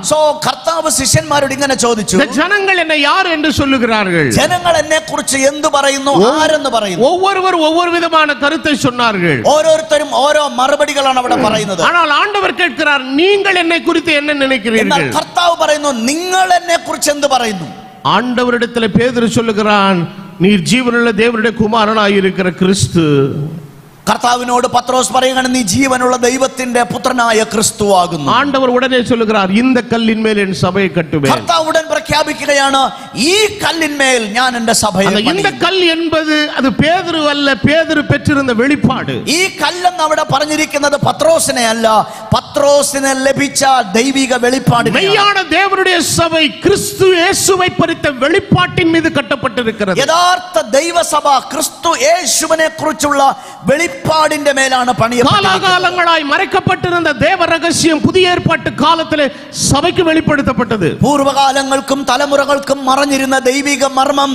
[SPEAKER 2] കർത്താവ് ശിഷ്യന്മാരോട് ഇങ്ങനെ ചോദിച്ചു,
[SPEAKER 1] ஜனங்கள் என்னை யார் என்று சொல்லுகிறார்கள்?
[SPEAKER 2] ജനങ്ങൾ എന്നെ കുറിച്ച് എന്ത് പറയുന്നു, ആരെന്ന് പറയുന്നു?
[SPEAKER 1] ஒவ்வொருவர் ஒவ்வொரு விதமான கருத்தை சொன்னார்கள்.
[SPEAKER 2] ഓരോരുത്തരും ഓരോ മറുപടികളാണ് അവിടെ പറയുന്നത്.
[SPEAKER 1] ஆனால் ஆண்டவர் கேட்கிறார், நீங்கள் என்னை குறித்து என்ன நினைக்கிறீர்கள்?
[SPEAKER 2] കർത്താവ് പറയുന്നു, നിങ്ങൾ എന്നെ കുറിച്ച് എന്ത് പറയുന്നു?
[SPEAKER 1] ஆண்டவரிடத்தில் பேதுரு சொல்லுகிறான், நீர் ஜீவனுள்ள தேவனுடைய குமாரனாய் இருக்கிற கிறிஸ்து.
[SPEAKER 2] കർത്താവിനോട് പത്രോസ് പറയുകയാണ്, നീ ജീവനുള്ള ദൈവത്തിന്റെ പുത്രനായ ക്രിസ്തുവാകുന്നു.
[SPEAKER 1] ஆண்டவர் உடனே சொல்லுகிறார், இந்த கல்லின் மேல் என் சபையை கட்டுவேன்.
[SPEAKER 2] കർത്താവ് ഉടൻ പ്രഖ്യാപിക്കുകയാണ്, ഈ കല്ലിന്മേൽ ഞാൻ എൻ്റെ സഭയെ പണിയും.
[SPEAKER 1] இந்த കல் என்பது அது பேதுரு அல்ல, பேதுரு பெற்றிருந்த வெளிப்பாடு.
[SPEAKER 2] ഈ കല്ലെന്ന് അവിടെ പറഞ്ഞിരിക്കുന്നത് പത്രോസിനെ അല്ല, പത്രോസിന് ലഭിച്ച ദൈവിക വെളിപ്പാടിനെ.
[SPEAKER 1] மெய்யான தேவனுடைய சபை கிறிஸ்து இயேசுவை குறித்த வெளிப்பாட்டின் மீது கட்டப்பட்டிருக்கிறது.
[SPEAKER 2] യഥാർത്ഥ ദൈവസഭ ക്രിസ്തു യേശുവിനെ കുറിച്ചുള്ള വെളിപ്പാടിന്റെ മേലാണ് പണിയപ്പെട്ടത്.
[SPEAKER 1] காலங்களாய் மறைக்கப்பட்டிருந்த தேவ ரகசியம் புதிய ஏற்பாட்டு காலத்திலே சபைக்கு வெளிப்படுத்தப்பட்டது.
[SPEAKER 2] പൂർവകാലങ്ങൾക്കും തലമുറകൾക്കും മറഞ്ഞിരുന്ന ദൈവിക മർമ്മം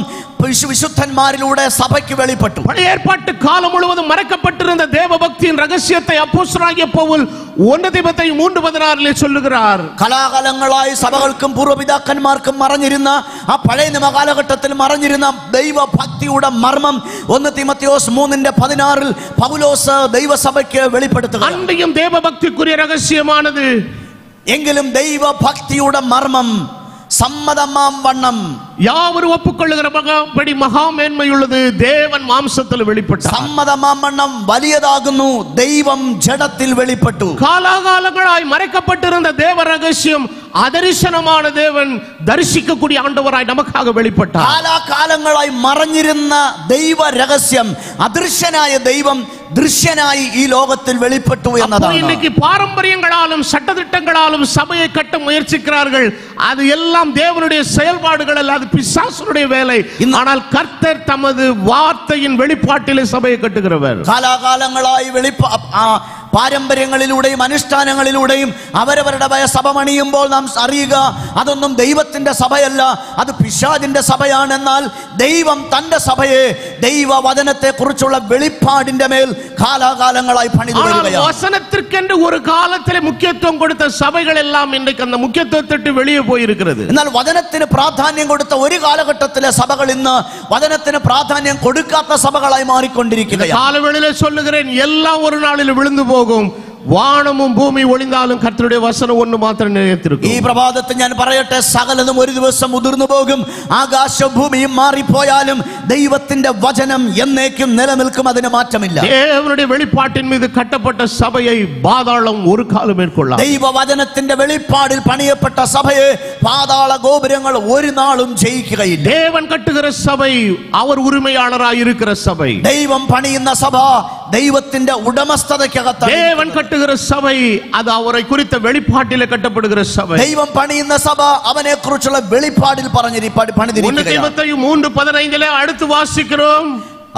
[SPEAKER 2] വിശുദ്ധന്മാരിലൂടെ സഭയ്ക്ക് വെളിപ്പെട്ടു.
[SPEAKER 1] பழைய ஏற்பாட்டு காலம் முழுவதும் மறைக்கப்பட்டிருந்த தேவ பக்தியின் ரகசியத்தை அப்போஸ்தலனாகிய பவுல் 1 தீமோத்தேயு 3:16 சொல்லுகிறார்.
[SPEAKER 2] കലാകാലങ്ങളായി സഭകൾക്കും പൂർവ്വപിതാക്കന്മാർക്കും മറഞ്ഞിരുന്ന ആ പഴയ നിയമ കാലഘട്ടത്തിൽ മറഞ്ഞിരുന്ന ദൈവ ഭക്തിയുടെ മർമ്മം 1 തീമോഥെയോസ് 3:16 പൗലോസ് ദൈവസഭയ്ക്ക് വെളിപ്പെടുത്തുക.
[SPEAKER 1] அன்றையும் தேவ பக்திக்குரிய ரகசியமானது.
[SPEAKER 2] എങ്കിലും ദൈവ ഭക്തിയുടെ മർമ്മം സമ്മതമാം വണ്ണം
[SPEAKER 1] யாவரும் ஒப்புக்கொள்ளுகிறபடி மகா மேன்மையுள்ளது. தேவன் மாம்சத்தில் வெளிப்பட்டார்.
[SPEAKER 2] സമ്മതമാം വണ്ണം വലിയതാകുന്നു, ദൈവം ജഡത്തിൽ വെളിപ്പെട്ടു.
[SPEAKER 1] காலாகாலங்களாய் மறைக்கப்பட்டிருந்த தேவ ரகசியம் அதரிசனமான தேவன் தரிசிக்கக்கூடிய ஆண்டவராய் நமக்காக வெளிப்பட்டார்.
[SPEAKER 2] കാലാകാലങ്ങളായി മറഞ്ഞിരുന്ന ദൈവ രഹസ്യം, അദൃശ്യനായ ദൈവം ദൃശ്യനായി ഈ ലോകത്തിൽ വെളിപ്പെട്ടു എന്നതാണ്.
[SPEAKER 1] இன்னைக்கு பாரம்பரியங்களாலும் சட்டதிட்டங்களாலும் சபையை கட்ட முயற்சிக்கிறார்கள். அது எல்லாம் தேவனுடைய செயல்பாடுகள் அல்ல, அது பிசாசுடைய வேலை. ஆனால் கர்த்தர் தமது வார்த்தையின் வெளிப்பாட்டிலே சபையை கட்டுகிறவர்.
[SPEAKER 2] കാലാകാലങ്ങളായി പാരമ്പര്യങ്ങളിലൂടെയും അനുഷ്ഠാനങ്ങളിലൂടെയും അവരവരുടെ സഭ പണിയുമ്പോൾ നാം അറിയുക, അതൊന്നും ദൈവത്തിന്റെ സഭയല്ല, അത് പിശാചിന്റെ സഭയാണ്. എന്നാൽ ദൈവം തന്റെ സഭയെ ദൈവവചനത്തെ കുറിച്ചുള്ള വെളിപ്പാടിന്റെ മേൽ കാലാകാലങ്ങളായി പണിതു വരികയാണ്.
[SPEAKER 1] വചനത്തിற்கென்று ഒരു കാലത്തിലെ മുഖ്യത്വം കൊടുത്ത സഭകൾ എല്ലാം ഇன்றைக்கு அந்த മുഖ്യത്വத்தை வெளியே போயிருக்கிறது.
[SPEAKER 2] എന്നാൽ വചനത്തിന് പ്രാധാന്യം കൊടുത്ത ഒരു കാലഘട്ടത്തിലെ സഭകൾ ഇന്ന് വചനത്തിന് പ്രാധാന്യം കൊടുക്കാത്ത സഭകളായി മാറിക്കൊണ്ടിരിക്കുകയാണ്.
[SPEAKER 1] കാലവേളയിലെ சொல்லுகிறேன், எல்லாம் ஒரு நாளில் விழுந்து போகும். வானமும் பூமி ஒளிந்தாலும் கர்த்தருடைய வசனம் ஒன்று மாத்திரம் நிலைத்திருக்கும்.
[SPEAKER 2] ഈ പ്രഭാതത്തിൽ ഞാൻ പറയട്ടെ, സകലതും ഒരു ദിവസം ഉതിർന്നു പോകും, ആകാശവും ഭൂമിയും മാറിപ്പോയാലും ദൈവത്തിന്റെ വചനം എന്നേക്കും നിലനിൽക്കും, അതിന് മാറ്റമില്ല.
[SPEAKER 1] தேவனுடைய வெளிப்பாட்டின் மீது கட்டப்பட்ட சபையை பாதாளம் ஒரு காலம் மேற்கொள்ளாது.
[SPEAKER 2] ദൈവവചനത്തിന്റെ വെളിപ്പാടിൽ പണിയപ്പെട്ട സഭയെ പാതാള ഗോപുരങ്ങൾ ഒരു നാളും ജയിക്കുകയില്ല.
[SPEAKER 1] தேவன் கட்டுகிற சபை அவர் உரிமையாளராய் இருக்கிற சபை.
[SPEAKER 2] ദൈവം പണിയുന്ന സഭ ദൈവത്തിന്റെ ഉടമസ്ഥതയ്ക്കകത്താണ്.
[SPEAKER 1] தேவன் கட்டுகிற சபை அது அவரை குறித்த வெளிப்பாட்டிலே கட்டப்படுகிற சபை.
[SPEAKER 2] ദൈവം പണിയുന്ന സഭ അവനെ കുറിച്ചുള്ള വെളിപ്പാടിൽ പണിതിരിക്കുകയാണ്.
[SPEAKER 1] 1 തീമോത്തேயு 3:15 അടുത്ത് വാസിக்கிறோம்.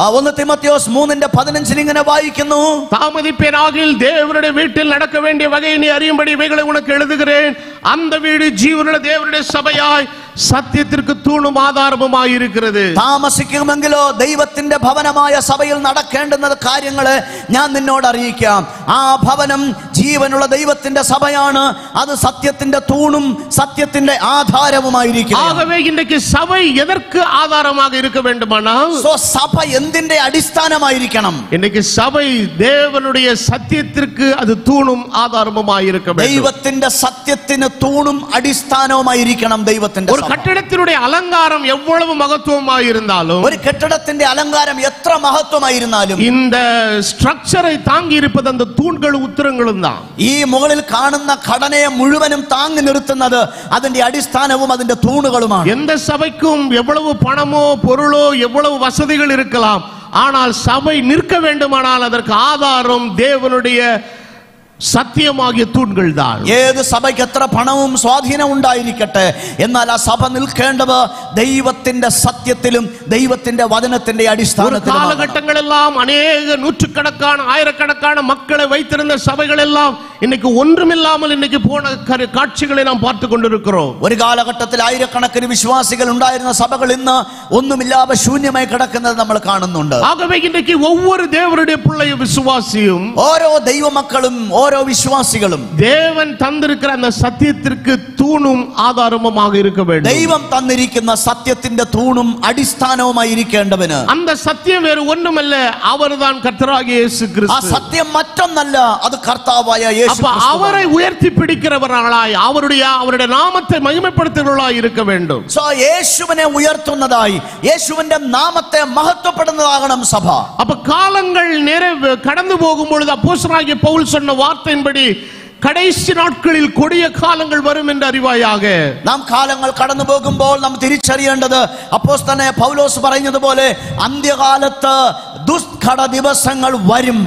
[SPEAKER 2] 1 തീമോഥെയോസ് 3:15 ഇങ്ങനെ വായിക്കുന്നു,
[SPEAKER 1] தாமதிப்பேனாகில் தேவனுடைய வீட்டில் நடக்க வேண்டிய வகையை நீ அறியும்படி இவைகளை உனக்கு எழுதுகிறேன். அந்த வீடு ஜீவனுள்ள தேவனுடைய சபையாய் സത്യത്തിற்கு തൂണും ആധാരവുമായി ഇരിക്കുന്നത്.
[SPEAKER 2] താമസിക്കുമെങ്കിലോ ദൈവത്തിന്റെ ഭവനമായ സഭയിൽ നടക്കേണ്ടുന്ന കാര്യങ്ങളെ ഞാൻ നിന്നോട് അറിയിക്കാം. ആ ഭവനം ജീവനുള്ള ദൈവത്തിന്റെ സഭയാണ്. അത് സത്യത്തിന്റെ തൂണും സത്യത്തിന്റെ ആധാരവുമായിരിക്കും.
[SPEAKER 1] ஆகவே இன்றைக்கு சபை எதற்கு ஆதாரமாக இருக்க வேண்டுமானால்,
[SPEAKER 2] സഭ എന്തിന്റെ അടിസ്ഥാനമായിരിക്കണം?
[SPEAKER 1] இன்னைக்கு சபை தேவனுடைய சத்தியத்திற்கு அது தூணும் ஆதாரமுமாய் இருக்க வேண்டும்.
[SPEAKER 2] ദൈവത്തിന്റെ സത്യത്തിന് തൂണും അടിസ്ഥാനവുമായിരിക്കണം ദൈവത്തിന്റെ.
[SPEAKER 1] ஒரு கட்டிடத்தினுடைய அலங்காரம் எவ்வளவு மகத்துவமாய் இருந்தாலும்,
[SPEAKER 2] ഒരു കെട്ടിടത്തിന്റെ അലങ്കാരം എത്ര മഹത്വമായിരുന്നാലും,
[SPEAKER 1] இந்த ஸ்ட்ரக்சரை தாங்கி இருப்பது அந்த தூண்களும் உத்திரங்களும் தான்.
[SPEAKER 2] ഈ മുകളിൽ കാണുന്ന ഘടനയെ മുഴുവനും താങ്ങി നിർത്തുന്നത് അതിന്റെ അടിസ്ഥാനവും അതിന്റെ തൂണുകളുമാണ്.
[SPEAKER 1] எந்த சபைக்கும் எவ்வளவு பணமோ பொருளோ எவ்வளவு வசதிகள் இருக்கலாம், ஆனால் சபை நிற்க வேண்டுமானால் அதற்கு ஆதாரம் தேவனுடைய സത്യമാകിയ തൂണുകൾ தான்.
[SPEAKER 2] ഏത് സഭയ്ക്ക് എത്ര പണവും സ്വാധീനം ഉണ്ടായിരിക്കട്ടെ, എന്നാൽ ആ സഭ നിൽക്കേണ്ടത് ദൈവത്തിന്റെ സത്യത്തിലും ദൈവത്തിന്റെ വചനത്തിന്റെ അടിസ്ഥാനത്തിലും.
[SPEAKER 1] காலகட்டங்களெல்லாம் அநேக நூற்றுக்கணக்கான ஆயிரக்கணக்கான மக்களை வைத்திருந்த சபைகள் எல்லாம் இன்னைக்கு ஒன்றுமில்லாமல் இன்னைக்கு போன காட்சிகளை நாம் பார்த்து கொண்டிருக்கிறோம்.
[SPEAKER 2] ഒരു കാലഘട്ടത്തിൽ ആയിരക്കണക്കിന് വിശ്വാസികൾ ഉണ്ടായിരുന്ന സഭകൾ ഇന്ന് ഒന്നുമില്ലാതെ ശൂന്യമായി കിടക്കുന്നത് നമ്മൾ കാണുന്നുണ്ട്.
[SPEAKER 1] ஆகவே இன்னைக்கு ஒவ்வொரு தேவனுடைய பிள்ளை விசுவாசியும்,
[SPEAKER 2] ഓരോ ദൈവമക്കളും ഓരോ വിശ്വാസികളും
[SPEAKER 1] தேவன் தந்திருக்கிற அந்த சத்தியத்திற்கு தூணும் ஆதாரமுமாக இருக்க வேண்டும்.
[SPEAKER 2] ദൈവം തന്നിരിക്കുന്ന സത്യത്തിന്റെ തൂണും അടിസ്ഥാനവുമായി ഇരിക്കേണ്ടവന്
[SPEAKER 1] அந்த சத்தியம் வேறு ஒன்றுமல்ல, அவர்தான் கர்த்தராகிய இயேசு
[SPEAKER 2] ആ
[SPEAKER 1] கிறிஸ்து.
[SPEAKER 2] സത്യം മറ്റൊന്നല്ല, അത് കർത്താവായ യേശു
[SPEAKER 1] அப்ப அவரை உயர்த்தி பிடிக்கிறவர்களாய் அவருடைய நாமத்தை மகிமைப்படுத்துகிறவர்களாய் இருக்க வேண்டும்.
[SPEAKER 2] യേശുവിനെ ഉയർത്തുന്നതായി യേശുവിന്റെ നാമത്തെ മഹത്വപ്പെടുന്നതാകണം സഭ.
[SPEAKER 1] அப்ப காலங்கள் கடந்து போகும் பொழுது அப்போஸ்தலனாகிய பவுல் சொன்ன வார்த்தையின்படி கடைசி நாட்களில் கொடிய காலங்கள் வரும் என்று அறிவாயாக.
[SPEAKER 2] നാം കാലങ്ങൾ കടന്നു പോകുമ്പോൾ നാം തിരിച്ചറിയേണ്ടത് അപ്പോസ്തലനായ പൗലോസ് പറയുന്നതുപോലെ അന്ത്യകാലത്ത് ദുഷ്ഘട ദിവസങ്ങൾ വരും.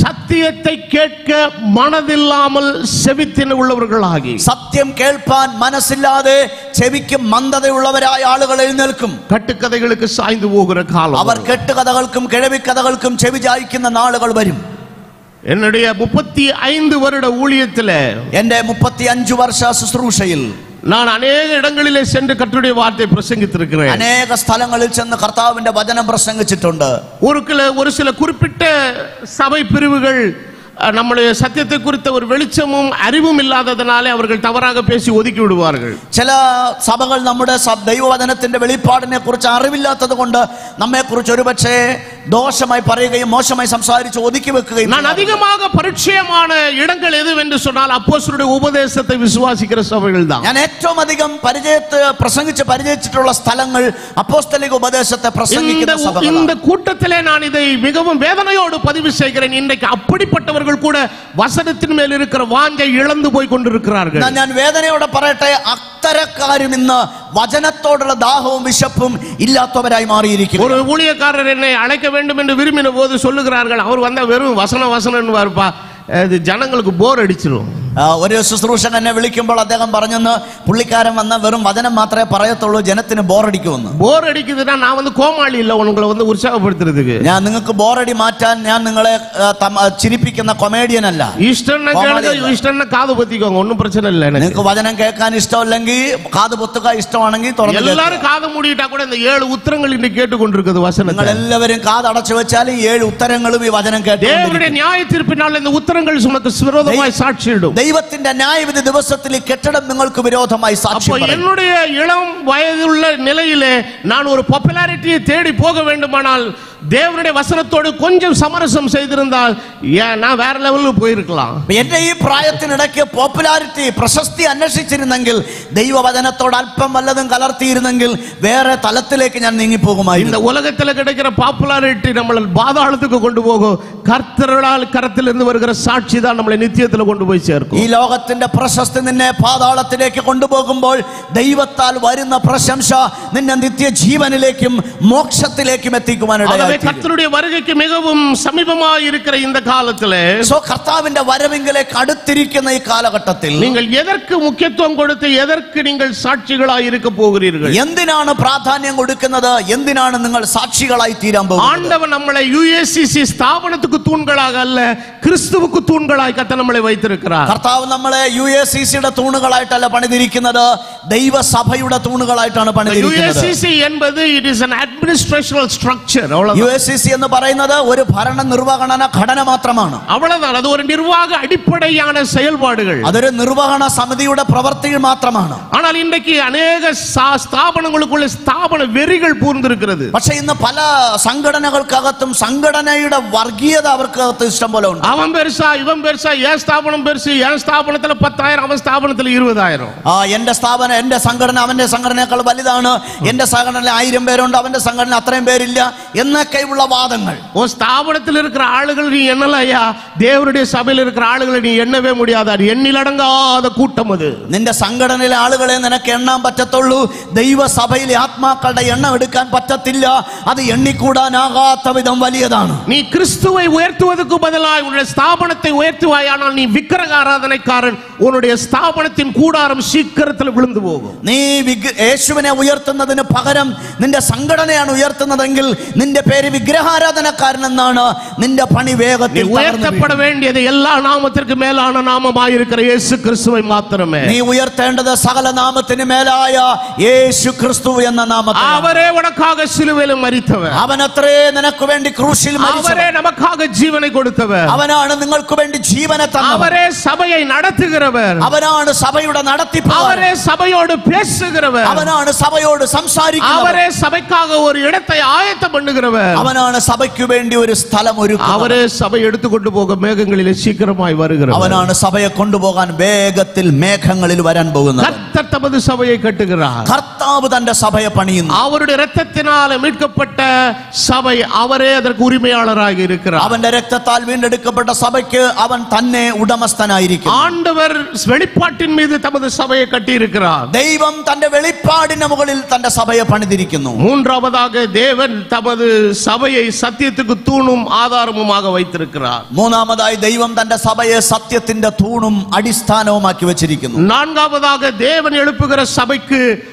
[SPEAKER 1] சத்தியத்தை கேட்க மனதில்லாமல் செவித்தின உள்ளவர்களாகி,
[SPEAKER 2] സത്യം കേൾപ്പാൻ മനസ്സില്ലാതെ ചെവിക്ക് മന്ദതയുള്ളവരായ ആളുകൾ എഴുന്നേൽക്കും.
[SPEAKER 1] கட்டுக்கதைகளுக்கு சாய்ந்து போகிற காலம்.
[SPEAKER 2] അവർ കെട്ടുകഥകൾക്കും കിഴവിക്കഥകൾക്കും ചെവി ചായ്ക്കുന്ന നാളുകൾ വരും.
[SPEAKER 1] என்னுடைய 35 வருட ஊழியத்தில்,
[SPEAKER 2] എന്റെ 35 വർഷ ശുശ്രൂഷയിൽ
[SPEAKER 1] நான் அநேக இடங்களிலே சென்று கர்த்தருடைய வார்த்தை பிரசங்கித்திருக்கிறேன்.
[SPEAKER 2] അനേക സ്ഥലങ്ങളിൽ ചെന്ന് കർത്താവിന്റെ വചനം പ്രസംഗിച്ചിട്ടുണ്ട്.
[SPEAKER 1] ஒரு சில குறிப்பிட்ட சபை பிரிவுகள் நம்முடைய சத்தியத்தை குறித்த ஒரு வெளிச்சமும் அறிவும் இல்லாததனாலே அவர்கள் தவறாக பேசி ஒதுக்கி விடுவார்கள்.
[SPEAKER 2] ചില സഭകൾ നമ്മുടെ ദൈവവചനത്തിന്റെ വെളിപ്പാടിനെ കുറിച്ച് അറിവില്ലാത്തത് കൊണ്ട് നമ്മെ കുറിച്ച് ഒരുപക്ഷെ ദോഷമായി പറയുകയും മോശമായി സംസാരിച്ച് ഒതുക്കി വെക്കുകയും.
[SPEAKER 1] நான் அதிகமாக பரிச்சயமான இடங்கள் எதுவென்று சொன்னால் அப்போஸ்தலருடைய உபதேசத்தை விசுவாசிக்கிற சபைகள் தான்.
[SPEAKER 2] ഞാൻ ഏറ്റവും അധികം പരിചയിച്ചിട്ടുള്ള സ്ഥലങ്ങൾ അപ്പോസ്തലിക ഉപദേശത്തെ പ്രസംഗിക്കുന്ന സഭകളാണ്.
[SPEAKER 1] இந்த கூட்டத்திலே நான் இதை மிகவும் வேதனையோடு பதிவு செய்கிறேன். இன்றைக்கு அப்படிப்பட்டவர்கள் கூட வசனத்தின் மேல் இருக்கிற வாஞ்சை இழந்து போய் கொண்டிருக்கிறார்கள்.
[SPEAKER 2] ഞാൻ വേദനയോടെ പറയട്ടെ, അത്തരക്കാരും ഇന്ന് വചനത്തോടുള്ള ദാഹവും വിശപ്പും ഇല്ലാത്തവരായി മാറിയിരിക്കുന്നു.
[SPEAKER 1] ஒரு ஊழியக்காரர் என்னை அழைக்க வேண்டும் என்று விரும்பின போது சொல்லுகிறார்கள், அவர் வந்தா வெறும் வசனம் வருப்பா, அது ஜனங்களுக்கு போர் அடிச்சிடும்.
[SPEAKER 2] ഒരു ശുശ്രൂഷൻ എന്നെ വിളിക്കുമ്പോൾ അദ്ദേഹം പറഞ്ഞെന്ന്, പുള്ളിക്കാരൻ വന്ന വെറും വചനം മാത്രമേ പറയത്തുള്ളൂ, ജനത്തിന് ബോറടിക്കുമെന്ന്.
[SPEAKER 1] போர் அடிக்குதுன்னா நான் வந்து கோமாளி இல்ல உங்களை வந்து உற்சாகப்படுத்துறதுக்கு.
[SPEAKER 2] ഞാൻ നിങ്ങൾക്ക് ബോറടി മാറ്റാൻ ഞാൻ നിങ്ങളെ ചിരിപ്പിക്കുന്ന കൊമേഡിയൻ അല്ല.
[SPEAKER 1] இஷ்டம்னா கேளுங்க, இஷ்டம்னா காது பொத்திக்கோங்க, ஒன்றும் பிரச்சனை இல்லை.
[SPEAKER 2] നിങ്ങൾക്ക് വചനം കേൾക്കാൻ ഇഷ്ടമല്ലെങ്കിൽ കാത് പൊത്തുക, ഇഷ്ടമാണെങ്കിൽ തുറന്നു.
[SPEAKER 1] எல்லாரும் காது மூடிட்டா கூட இந்த 7 உத்தரங்கள் இன்னைக்கு கேட்டுக்கொண்டிருக்கிறது வசனம்.
[SPEAKER 2] നിങ്ങൾ എല്ലാവരും കാത് അടച്ചു വെച്ചാലും 7 ഉത്തരങ്ങളും ഈ വചനം കേട്ടു.
[SPEAKER 1] தேவனுடைய நியாய தீர்ப்பினால் இந்த உத்தரங்கள் உமக்கு விரோதமாய் சாட்சியிடும்.
[SPEAKER 2] ദൈവത്തിന്റെ ന്യായവിധി ദിവസത്തിൽ ഈ കെട്ടിടം നിങ്ങൾക്ക് വിരോധമായി സാക്ഷി പറയും.
[SPEAKER 1] என்னுடைய இளம் வயதுள்ள நிலையிலே நான் ஒரு பாப்புலாரிட்டியை தேடி போக வேண்டுமானால் தேவனுடைய வசனத்தோடு கொஞ்சம் சமரசம் செய்திருந்தால் நான் வேற லெவலுக்கு போயிருக்கலாம்.
[SPEAKER 2] എന്റെ ഈ പ്രായത്തിനിടയ്ക്ക് പോപ്പുലാരിറ്റി, പ്രശസ്തി അന്വേഷിച്ചിരുന്നെങ്കിൽ, ദൈവവചനത്തോട് അല്പം വല്ലതും കലർത്തിയിരുന്നെങ്കിൽ വേറെ തലത്തിലേക്ക് ഞാൻ നീങ്ങിപ്പോകുമായിരുന്നു.
[SPEAKER 1] இந்த உலகத்தில் கிடைக்கிற பாப்புலாரிட்டி நம்மளை பாதாளத்துக்கு கொண்டு போகும். கர்த்தரால் கரத்திலிருந்து வருகிற சாட்சி தான் நம்மளை நித்தியத்தில் கொண்டு போய் சேர்க்கும்.
[SPEAKER 2] ഈ ലോകത്തിന്റെ പ്രശസ്തി നിന്നെ പാതാളത്തിലേക്ക് കൊണ്ടുപോകുമ്പോൾ ദൈവത്താൽ വരുന്ന പ്രശംസ നിന്നെ നിത്യജീവനിലേക്കും മോക്ഷത്തിലേക്കും എത്തിക്കുവാനിടയായി.
[SPEAKER 1] கர்த்தருடைய வருகைக்கு மிகவும் சமீபமாய் இருக்கிற இந்த காலத்திலே,
[SPEAKER 2] കർത്താവിന്റെ വരവിലേക്ക് അടുത്തിരിക്കുന്ന ഈ കാലഘട്ടത്തിൽ
[SPEAKER 1] நீங்கள் எதற்கு முக்கியத்துவம் கொடுத்து எதற்கு நீங்கள் சாட்சிகளாய் இருக்க போகிறீர்கள்?
[SPEAKER 2] എന്തിനാണ് പ്രാധാന്യം കൊടുക്കുന്നത്? എന്തിനാണ് നിങ്ങൾ സാക്ഷികളായി തീരാൻ പോകുന്നത്?
[SPEAKER 1] ஆண்டவர் நம்மளை UACC ஸ்தாபனத்துக்கு தூண்களாக அல்ல, கிறிஸ்துவுக்கு தூண்களாய் கர்த்தர் நம்மளை வைத்திருக்கிறார்.
[SPEAKER 2] കർത്താവ് നമ്മളെ UACCയുടെ തൂണുകളായിട്ടല്ല പണിതിരിക്കുന്നത്, ദൈവസഭയുടെ തൂണുകളായിട്ടാണ് പണിതിരിക്കുന്നത്.
[SPEAKER 1] UACC என்பது it is an administrational structure.
[SPEAKER 2] USCC എന്ന് പറയുന്നത് ഒരു ഭരണ നിർവഹണ ഘടന മാത്രമാണ്.
[SPEAKER 1] அவ்வளவுதான். அது ஒரு நிர்வாக அடிப்படையான செயல்பாடுகள்.
[SPEAKER 2] അതൊരു നിർവഹണ സമിതിയുടെ പ്രവൃത്തികൾ മാത്രമാണ്.
[SPEAKER 1] ஆனால் இன்றைக்கு अनेक ஸ்தாபனங்களுக்குள்ள ஸ்தாபன வெறிகள் பூர்ந்திருக்கிறது.
[SPEAKER 2] പക്ഷേ ഇന്ന് പല സംഘടനകൾക്കകത്തും സംഘടനയുടെ വർഗീയത അവർക്കകത്ത് ഇഷ്ടം പോലെ ഉണ്ട്.
[SPEAKER 1] அவன் பெருசா இவன் பெருசா, என் ஸ்தாபனம் பெருசு, என் ஸ்தாபனத்துல 10,000, அவன் ஸ்தாபனத்துல 20,000.
[SPEAKER 2] എന്റെ സ്ഥാപനം, എന്റെ സംഘടന അവന്റെ സംഘടനയേക്കാൾ വലുതാണ്, എന്റെ സംഘടനയിൽ 1000 പേരുണ്ട്, അവന്റെ സംഘടന അത്രയും പേരില്ല എന്നൊക്കെയുള്ള വാദങ്ങൾ.
[SPEAKER 1] உன் ஸ்தாபனத்தில் இருக்கிற ஆளுகள் நீ எண்ணலையா, தேவனுடைய சபையில் இருக்கிற ஆளுகளை நீ எண்ணவே முடியாது. அது எண்ணிலடங்காத கூட்டம். அது
[SPEAKER 2] നിന്റെ സംഘടനയിലെ ആളുകളെ നിനക്ക് എണ്ണാൻ പറ്റത്തുള്ളൂ, ദൈവസഭയിലെ ആത്മാക്കളുടെ എണ്ണം എടുക്കാൻ പറ്റത്തില്ല. അത് എണ്ണിക്കൂടാനാകാത്ത വിധം വലിയതാണ്.
[SPEAKER 1] நீ கிறிஸ்துவை உயர்த்துவதற்கு பதிலாக உன்னுடைய ஸ்தாபனத்தை உயர்த்துவாயானால் நீ விக்கிரக ஆராதனைக்காரன். உன்னுடைய ஸ்தாபனத்தின் கூடாரம் சீக்கிரத்தில் விழுந்து போகும்.
[SPEAKER 2] നീ യേശുവിനെ ഉയർത്തുന്നതിന് പകരം നിന്റെ സംഘടനയാണ് ഉയർത്തുന്നതെങ്കിൽ നിന്റെ പേര് വിഗ്രഹാരാധനക്കാരൻ എന്നാണ്. നിന്റെ പണി വേഗത്തിൽ
[SPEAKER 1] ഉയർത്തപ്പെட വേണ്ടിയത് എല്ലാ നാമത്തിற்கு மேலான நாமமாயிருக்கிற இயேசு கிறிஸ்துவை மாத்திரமே.
[SPEAKER 2] നീ ഉയർത്തേണ്ടത് സകല നാമത്തിന് മേലായ യേശു ക്രിസ്തു എന്ന നാമത്തെ.
[SPEAKER 1] അവരേ ഉനക്കാக சிலுவையில் மரித்தவர்.
[SPEAKER 2] അവനത്രേ നിനക്ക് വേണ്ടി ക്രൂശിൽ മരിച്ചവൻ.
[SPEAKER 1] അവരേ நமக்காக ജീവனை കൊടുത്തவர்.
[SPEAKER 2] അവനാണ് നിങ്ങൾക്ക് വേണ്ടി ജീവനെ തന്നവൻ.
[SPEAKER 1] അവരേ സഭയെ നടത്തുகிறவர்.
[SPEAKER 2] അവനാണ് സഭയുടെ നടത്തിപ്പവൻ.
[SPEAKER 1] അവരേ സഭയോട് பேசுகிறவர்.
[SPEAKER 2] അവനാണ് സഭയോട് സംസാരിക്കുന്നവൻ.
[SPEAKER 1] അവരേ സഭയ്ക്കാக ஒரு இடத்தை ஆயத்தம் பண்ணுகிறவர்.
[SPEAKER 2] അവനാണ് സഭയ്ക്ക് വേണ്ടി ഒരു സ്ഥലം ഒരുക്കുന്നവൻ.
[SPEAKER 1] അവരേ സഭയെ എടുത്തുകൊണ്ട് പോക മേഘങ്ങളിൽ ശീഘ്രമായി വരുகிறவர்.
[SPEAKER 2] അവനാണ് സഭയെ കൊണ്ടുപോകാൻ വേഗത്തിൽ മേഘങ്ങളിൽ വരാൻ പോകുന്നത്.
[SPEAKER 1] கர்த்தர் தமது சபையை கட்டுகிறார்.
[SPEAKER 2] കർത്താവ് തന്റെ സഭയെ പണിയുന്നു.
[SPEAKER 1] அவருடைய இரத்தத்தினால மீட்கப்பட்ட சபை, அவரே அதற்கு உரிமையாளராக இருக்கிறார்.
[SPEAKER 2] അവന്റെ രക്തത്താൽ വീണ്ടെടുക്കപ്പെട്ട സഭയ്ക്ക് അവൻ തന്നെ ഉടമസ്ഥനായിരിക്കും.
[SPEAKER 1] ஆண்டவர் வெளிப்பாட்டின் மீது தமது சபையை கட்டி இருக்கிறார்.
[SPEAKER 2] ദൈവം തന്റെ വെളിപ്പാടിന് മുകളിൽ തന്റെ സഭയെ പണിതിരിക്കുന്നു.
[SPEAKER 1] மூன்றாவதாக தேவன் தமது சபையை சத்தியத்துக்கு தூணும் ஆதாரமுமாக வைத்திருக்கிறார்.
[SPEAKER 2] മൂന്നാമതായി ദൈവം തന്റെ സഭയെ സത്യത്തിന്റെ തൂണും അടിസ്ഥാനവുമാക്കി വെച്ചിരിക്കുന്നു.
[SPEAKER 1] நான்காவதாக தேவன் எழுப்புகிற சபைக்கு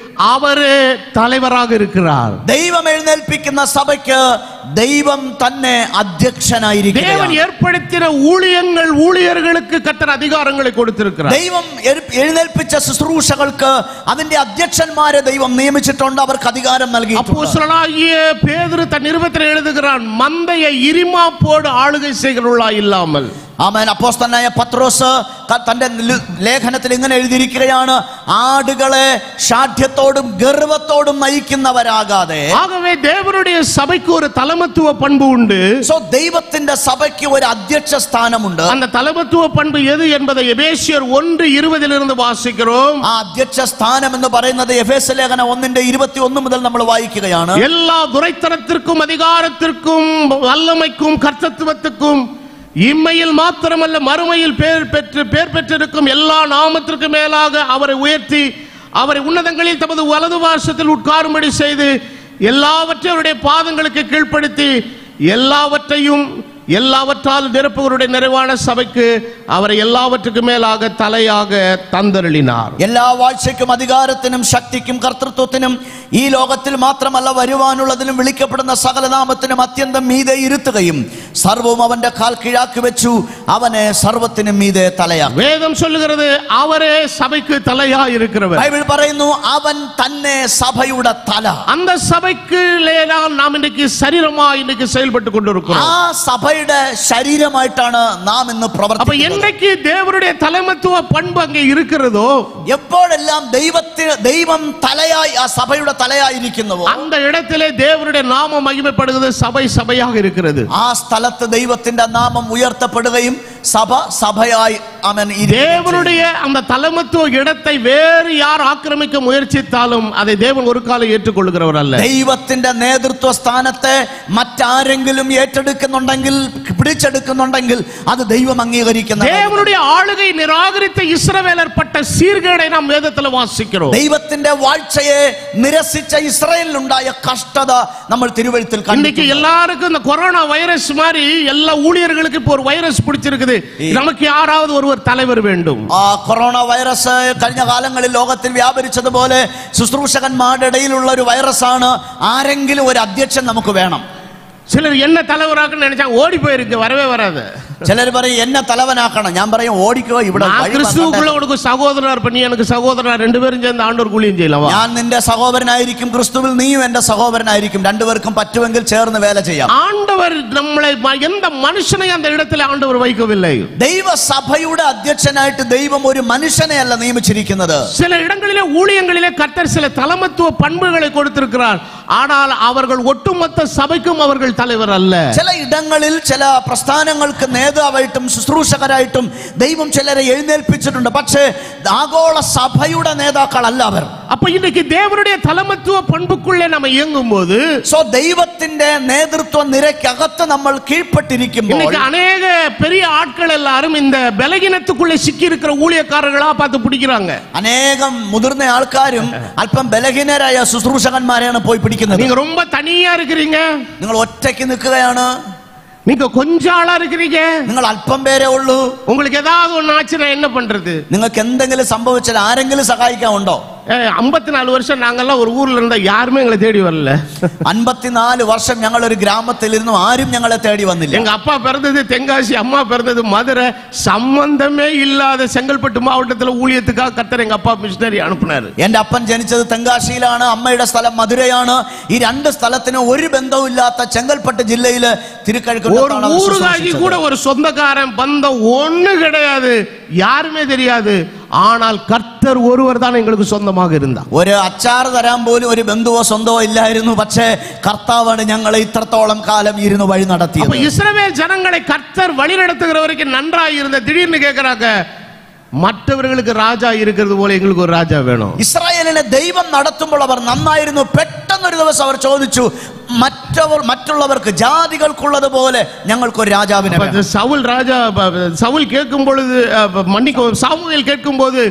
[SPEAKER 1] அவரே தலைவராக இருக்கிறார்.
[SPEAKER 2] ദൈവം എഴുന്നേൽപ്പിക്കുന്ന സഭയ്ക്ക് ദൈവം തന്നെ അധ്യക്ഷനായിരിക്കുന്നു.
[SPEAKER 1] தேவன் ஏற்படுத்தின ஊழியர்களுக்கு கர்த்தர் அதிகாரங்களை கொடுத்திருக்கிறார்.
[SPEAKER 2] ദൈവം എഴുന്നേൽപ്പിച്ച ശുശ്രൂഷകൾക്ക് അതിന്റെ അധ്യക്ഷന്മാരെ ദൈവം നിയമിച്ചിട്ടുണ്ട്, അവർക്ക് അധികാരം നൽകിയിട്ടുണ്ട്.
[SPEAKER 1] அப்போஸ்தலனாகிய பேதுரு தன் நிருபத்தில் எழுதுகிறான், மந்தையை இரிமாப்போடு ஆளுகை செய்கிறவர்களாய் இல்லாமல்.
[SPEAKER 2] ആമേൻ. അപ്പോസ്തലനായ പത്രോസ് തന്റെ ലേഖനത്തിൽ ഇങ്ങനെ എഴുതിയിരിക്കുകയാണ്, ആടുകളെ ഷാഠ്യത്തോടും ഗർവത്തോടും നയിക്കുന്നവരാകാതെ.
[SPEAKER 1] ஆகவே தேவனுடைய சபைக்கு ஒரு தலைமத்துவ பண்பு உண்டு.
[SPEAKER 2] സോ ദൈവത്തിന്റെ സഭയ്ക്ക് ഒരു അധ്യക്ഷ സ്ഥാനമുണ്ട്.
[SPEAKER 1] அந்த தலைமத்துவ பண்பு எது என்பதை எபேசியர் 1:20 வாசிக்கிறோம்.
[SPEAKER 2] ആ അധ്യക്ഷ സ്ഥാനം എന്ന് പറയുന്നത് എഫേസ്യ ലേഖനം 1:21 മുതൽ നമ്മൾ വായിക്കുകയാണ്.
[SPEAKER 1] எல்லா துரைத்தனத்திற்கும் அதிகாரத்திற்கும் வல்லமைக்கும் கர்த்தத்துவத்துக்கும் இம்மையில் மாத்திரமல்ல மறுமையில் பேர் பெற்றிருக்கும் எல்லா நாமத்திற்கும் மேலாக அவரை உயர்த்தி அவரை உன்னதங்களில் தமது வலது பார்சத்தில் உட்காரும்படி செய்து எல்லாவற்றையும் அவருடைய பாதங்களுக்கு கீழ்ப்படுத்தி எல்லாவற்றால் நிரப்புவருடைய நிறைவான சபைக்கு அவரை எல்லாவற்றுக்கும் மேலாக தலையாக தந்தருளினார்.
[SPEAKER 2] എല്ലാ വാഴ്ചയ്ക്കും അധികാരത്തിനും ശക്തിക്കും കർത്തൃത്വത്തിനും ഈ ലോകത്തിൽ മാത്രമല്ല വരുവാനുള്ളതിലും വിളിക്കപ്പെടുന്ന സകല നാമത്തിനും അത്യന്തം മീതെ ഇരുത്തുകയും സർവവും അവന്റെ കാൽ കീഴാക്കി വെച്ചു അവനെ സർവത്തിനും മീതെ തലയാക്കി.
[SPEAKER 1] വേദം சொல்லுகிறது അവരേ സഭയ്ക്ക് തലയായി இருக்கிறவர்.
[SPEAKER 2] ബൈബിൾ പറയുന്നു അവൻ തന്നെ സഭയുടെ തല.
[SPEAKER 1] அந்த சபைக்கு நாம் இன்னைக்கு சரீரமாக இன்னைக்கு செயல்பட்டு கொண்டிருக்கிறோம்.
[SPEAKER 2] ആ സഭയുടെ ശരീരമായിട്ടാണ് നാം ഇന്ന് പ്രവർത്തിക്കുന്നത്.
[SPEAKER 1] அப்ப என்னைக்கு தேவனுடைய தலைமத்துவ பண்பு அங்கே இருக்கிறதோ,
[SPEAKER 2] എപ്പോഴെല്ലാം ദൈവം തലയായി ആ സഭയുടെ തലയായിരിക്കുന്നുവോ
[SPEAKER 1] அந்த இடத்திலே தேவனுடைய நாமம் மகிமைப்படுகிறது, சபை சபையாக இருக்கிறது.
[SPEAKER 2] ആ സ്ഥലത്ത് ദൈവത്തിന്റെ നാമം ഉയർത്തപ്പെടുകയും സഭ സഭയായി
[SPEAKER 1] தேவனுடைய அந்த தலைமத்துவ இடத்தை வேறு யார் ஆக்கிரமிக்க முயற்சித்தாலும் அதை தேவன் ஒரு காலம் ஏற்றுக்கொள்கிறவர் அல்ல.
[SPEAKER 2] ദൈവത്തിന്റെ നേതൃത്വ സ്ഥാനത്തെ മറ്റാരെങ്കിലും ഏറ്റെടുക്കുന്നുണ്ടെങ്കിൽ പിടിച്ചെടുക്കുന്നുണ്ടെങ്കിൽ അത് ദൈവം അംഗീകരിക്കുന്നു.
[SPEAKER 1] தேவனுடைய ஆளுகை நிராகரித்த இஸ்ரவேலர் பட்ட சீர்கேடை நாம் வேதத்தில் வாசிக்கிறோம்.
[SPEAKER 2] ദൈവത്തിന്റെ വാഴ്ചയെ നിരസിച്ച ഇസ്രായേലിൽ ഉണ്ടായ കഷ്ടത നമ്മൾ തിരുവെഴുത്തിൽ കണ്ടു.
[SPEAKER 1] இன்னைக்கு எல்லாருக்கும் இந்த கொரோனா வைரஸ் மாதிரி எல்லா ஊழியர்களுக்கு இப்போ ஒரு வைரஸ் பிடிச்சிருக்குது. நமக்கு யாராவது ஒருவர் தலைவர் வேண்டும்.
[SPEAKER 2] ആ കൊറോണ വൈറസ് കഴിഞ്ഞ കാലങ്ങളിൽ ലോകത്തിൽ വ്യാപരിച്ചതുപോലെ ശുശ്രൂഷകന്മാരുടെ ഇടയിലുള്ള ഒരു വൈറസാണ്. ആരെങ്കിലും ഒരു അധ്യക്ഷൻ നമുക്ക് വേണം.
[SPEAKER 1] சிலர் என்ன தலைவராக்கன்னு நினைச்சாங்க, ஓடி போயிருக்கு, வரவே வராது.
[SPEAKER 2] ചിലർ പറയും എന്നെ തലവനാക്കണം, ഞാൻ പറയും ഓടിക്കോ, ഇവിടെ
[SPEAKER 1] கிறிஸ்துவுக்குள்ள உனக்கு சகோதரர், நீ எனக்கு சகோதரர், ரெண்டு பேரும் சேர்ந்து ஆண்டவர் ஊழியம் ചെയ്യலாம்.
[SPEAKER 2] ഞാൻ നിന്റെ സഹോദരനായിരിക്കും, ക്രിസ്തുവിൽ നീയും എന്റെ സഹോദരനായിരിക്കും, രണ്ടുപേർക്കും പറ്റുമെങ്കിൽ ചേർന്ന് വേല ചെയ്യാം.
[SPEAKER 1] ஆண்டவர் நம்மளை எந்த மனுஷனை அந்த இடத்துல ஆண்டவர் வைக்கவில்லை.
[SPEAKER 2] ദൈവസഭയുടെ അധ്യക്ഷനായിട്ട് ദൈവം ഒരു മനുഷ്യനെയല്ല നിയമിച്ചിരിക്കുന്നത്.
[SPEAKER 1] சில இடங்களிலே ஊழியங்களிலே கர்த்தர் சில தலைமைத்துவ பண்புகளை கொடுத்திருக்கிறார். ஆனால் அவர்கள் ஒட்டுமொத்த சபைக்கும் அவர்கள் தலைவர் அல்ல.
[SPEAKER 2] ചില ഇടങ്ങളിൽ ചില പ്രസ്ഥാനങ്ങൾക്ക് നേതാവായിട്ടും ശുശ്രൂഷകരായിട്ടും ദൈവം ചിലരെ എഴുന്നേൽപ്പിച്ചിട്ടുണ്ട്. പക്ഷേ ആഗോള സഭയുടെ നേതാക്കളല്ല അവർ.
[SPEAKER 1] அப்ப இன்னைக்கு தேவனுடைய தலைமைத்துவ பண்புக்குள்ளே நாம இயங்கும்போது,
[SPEAKER 2] ദൈവത്തിന്റെ നേതൃത്വ നിരക്കകത്ത് നമ്മൾ കീഴ്പ്പെട്ടിരിക്കുമ്പോൾ
[SPEAKER 1] இன்னைக்கு अनेக பெரிய ஆட்கள் எல்லாரும் இந்த பலகீனத்துக்குள்ளே சிக்கி இருக்கிற ஊழியக்காரர்களா பார்த்து பிடிக்கிறாங்க.
[SPEAKER 2] അനേകം മുതിർന്ന ആൾക്കാരും അല്പം ബലഹീനരായ ശുശ്രൂഷകന്മാരെയാണ് പോയി പിടിക്കുന്നത്.
[SPEAKER 1] நீங்க ரொம்ப தனியா இருக்கிறீங்க,
[SPEAKER 2] നിങ്ങൾ ഒറ്റയ്ക്ക് നിൽക്കുകയാണ്,
[SPEAKER 1] நீங்க கொஞ்சம் ஆளா இருக்கிறீங்க,
[SPEAKER 2] നിങ്ങൾ അല്പം പേരേ ഉള്ളൂ,
[SPEAKER 1] உங்களுக்கு ஏதாவது ஒண்ணு ஆச்சுன்னா என்ன பண்றது?
[SPEAKER 2] നിങ്ങൾക്ക് എന്തെങ്കിലും സംഭവിച്ചാൽ ആരെങ്കിലും സഹായിക്കാൻ ഉണ്ടോ?
[SPEAKER 1] 54 வருஷம் நாங்கெல்லாம் ஒரு ஊர்ல இருந்தா யாருமே எங்களை தேடி வரல.
[SPEAKER 2] 54 വർഷം ഞങ്ങൾ ഒരു ഗ്രാമത്തിലിരുന്നു, ആരും ഞങ്ങളെ തേടി വന്നില്ല.
[SPEAKER 1] எங்க அப்பா பிறந்தது தென்காசி, அம்மா பிறந்தது மதுரை, சம்பந்தமே இல்லாத செங்கல்பட்டு மாவட்டத்தில் ஊழியத்துக்காக கர்த்தர் எங்க அப்பா மிஷனரி அனுப்புனாரு.
[SPEAKER 2] എന്റെ അപ്പൻ ജനിച്ചത് തെങ്കാശിയിലാണ്, അമ്മയുടെ സ്ഥലം മധുരയാണ്. ഈ രണ്ട് സ്ഥലത്തിന് ഒരു ബന്ധവും ഇല്ലാത്ത ചെങ്കൽപ്പട്ട് ജില്ലയിലെ
[SPEAKER 1] ஒரு ஊருகாகி கூட ஒரு சொந்தக்காரன் பந்தம் ஒண்ணு கிடையாது, யாருமே தெரியாது. ஆனால் கர்த்தர் ஒருவர் தான் எங்களுக்கு சொந்தமாக இருந்தார்.
[SPEAKER 2] ഒരു അച്ചാർ തരാൻ പോലും ഒരു ബന്ധുവോ സ്വന്തമോ ഇല്ലായിരുന്നു. പക്ഷേ കർത്താവാണ് ഞങ്ങളെ ഇത്രത്തോളം കാലം ഇരുന്ന് വഴി നടത്തിയത്.
[SPEAKER 1] அப்ப இஸ்ரவேல் ஜனங்களை கர்த்தர் வழி நடத்துகிற வரைக்கும் நன்றாய் இருந்த, திடீர்னு கேக்குறாங்க, മറ്റവர்களுக்கு രാജാ ഇരിക്കുന്നത് പോലെ എங்களுக்கு ഒരു രാജാ വേണോ?
[SPEAKER 2] ഇസ്രായേലിനെ ദൈവം നടത്തുമ്പോൾ അവർ നന്നായിരുന്നു. പെട്ടെന്നൊരു ദിവസം അവർ ചോദിച്ചു, മറ്റുള്ളവർക്ക് ജാതികൾക്കുള്ളതുപോലെ ഞങ്ങൾക്കൊരു രാജാവിനെ വേണം.
[SPEAKER 1] சவுல் கேட்கும் பொழுது சாமுவேல் கேட்கும் போது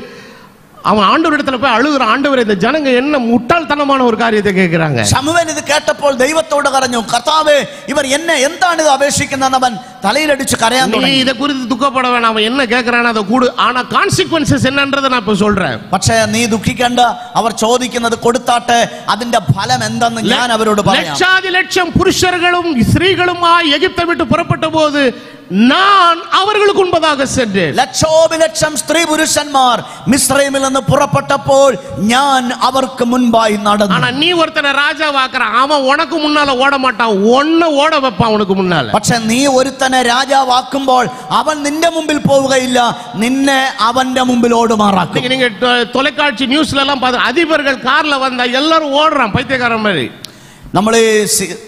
[SPEAKER 1] அவன் ஆண்டவரிடத்துல போய் அழுகுற, ஆண்டவரே இந்த ஜனங்க என்ன முட்டாள்தனமான ஒரு காரியத்தை கேட்கிறாங்க.
[SPEAKER 2] ശമൂവേൽ ഇത് കേട്ടപ്പോൾ ദൈവത്തോട് പറഞ്ഞു, കർത്താവേ ഇവർ എന്നെ എന്താണ് ഇത് അപേക്ഷിക്കുന്നത്? അവൻ തലയിലടിച്ച് കരയാൻ തുടങ്ങി.
[SPEAKER 1] இதை குறித்து துக்கப்பட வேணாம், அவன் என்ன கேட்கறானோ அதை கொடு, ஆனா கான்சிக்வன்சஸ் என்னன்றதை நான் இப்ப சொல்றேன்.
[SPEAKER 2] പക്ഷേ നീ ദുഃഖിക്കേണ്ട, അവർ ചോദിക്കുന്നത് കൊടുത്താട്ടെ, അതിന്റെ ഫലം എന്തെന്ന് ഞാൻ അവരോട് പറയാം.
[SPEAKER 1] ലക്ഷാതി ലക്ഷം പുരുഷர்களும் സ്ത്രീകളുമായി എகிப்தை விட்டு புறப்பட்ட போது நான் அவர்களுக்கு முன்பதாக சென்றேன்.
[SPEAKER 2] ലക്ഷോപലക്ഷം സ്ത്രീ പുരുഷന്മാർ മിസ്രൈമിൽ നിന്ന് പുറപ്പെട്ടപ്പോൾ ഞാൻ അവർക്ക് മുൻപായി നടന്നു.
[SPEAKER 1] ஆனா நீ ஒருத்தனை ராஜாவாக்குறான், அவன் உனக்கு முன்னால ஓட மாட்டான், ஒண்ணு ஓட வைப்பான் உனக்கு முன்னால.
[SPEAKER 2] പക്ഷെ നീ ഒരുത്തനെ രാജാവാക്കുമ്പോൾ അവൻ നിന്റെ മുമ്പിൽ പോവുകയില്ല, നിന്നെ അവന്റെ മുമ്പിൽ ഓടുമാറാക്കും.
[SPEAKER 1] நீங்க தொலைக்காட்சி நியூஸ்ல எல்லாம் பார்த்து அதிபர்கள் கார்ல வந்தா எல்லாரும் ஓடுறான் பைத்தியக்காரன் மாதிரி.
[SPEAKER 2] നമ്മൾ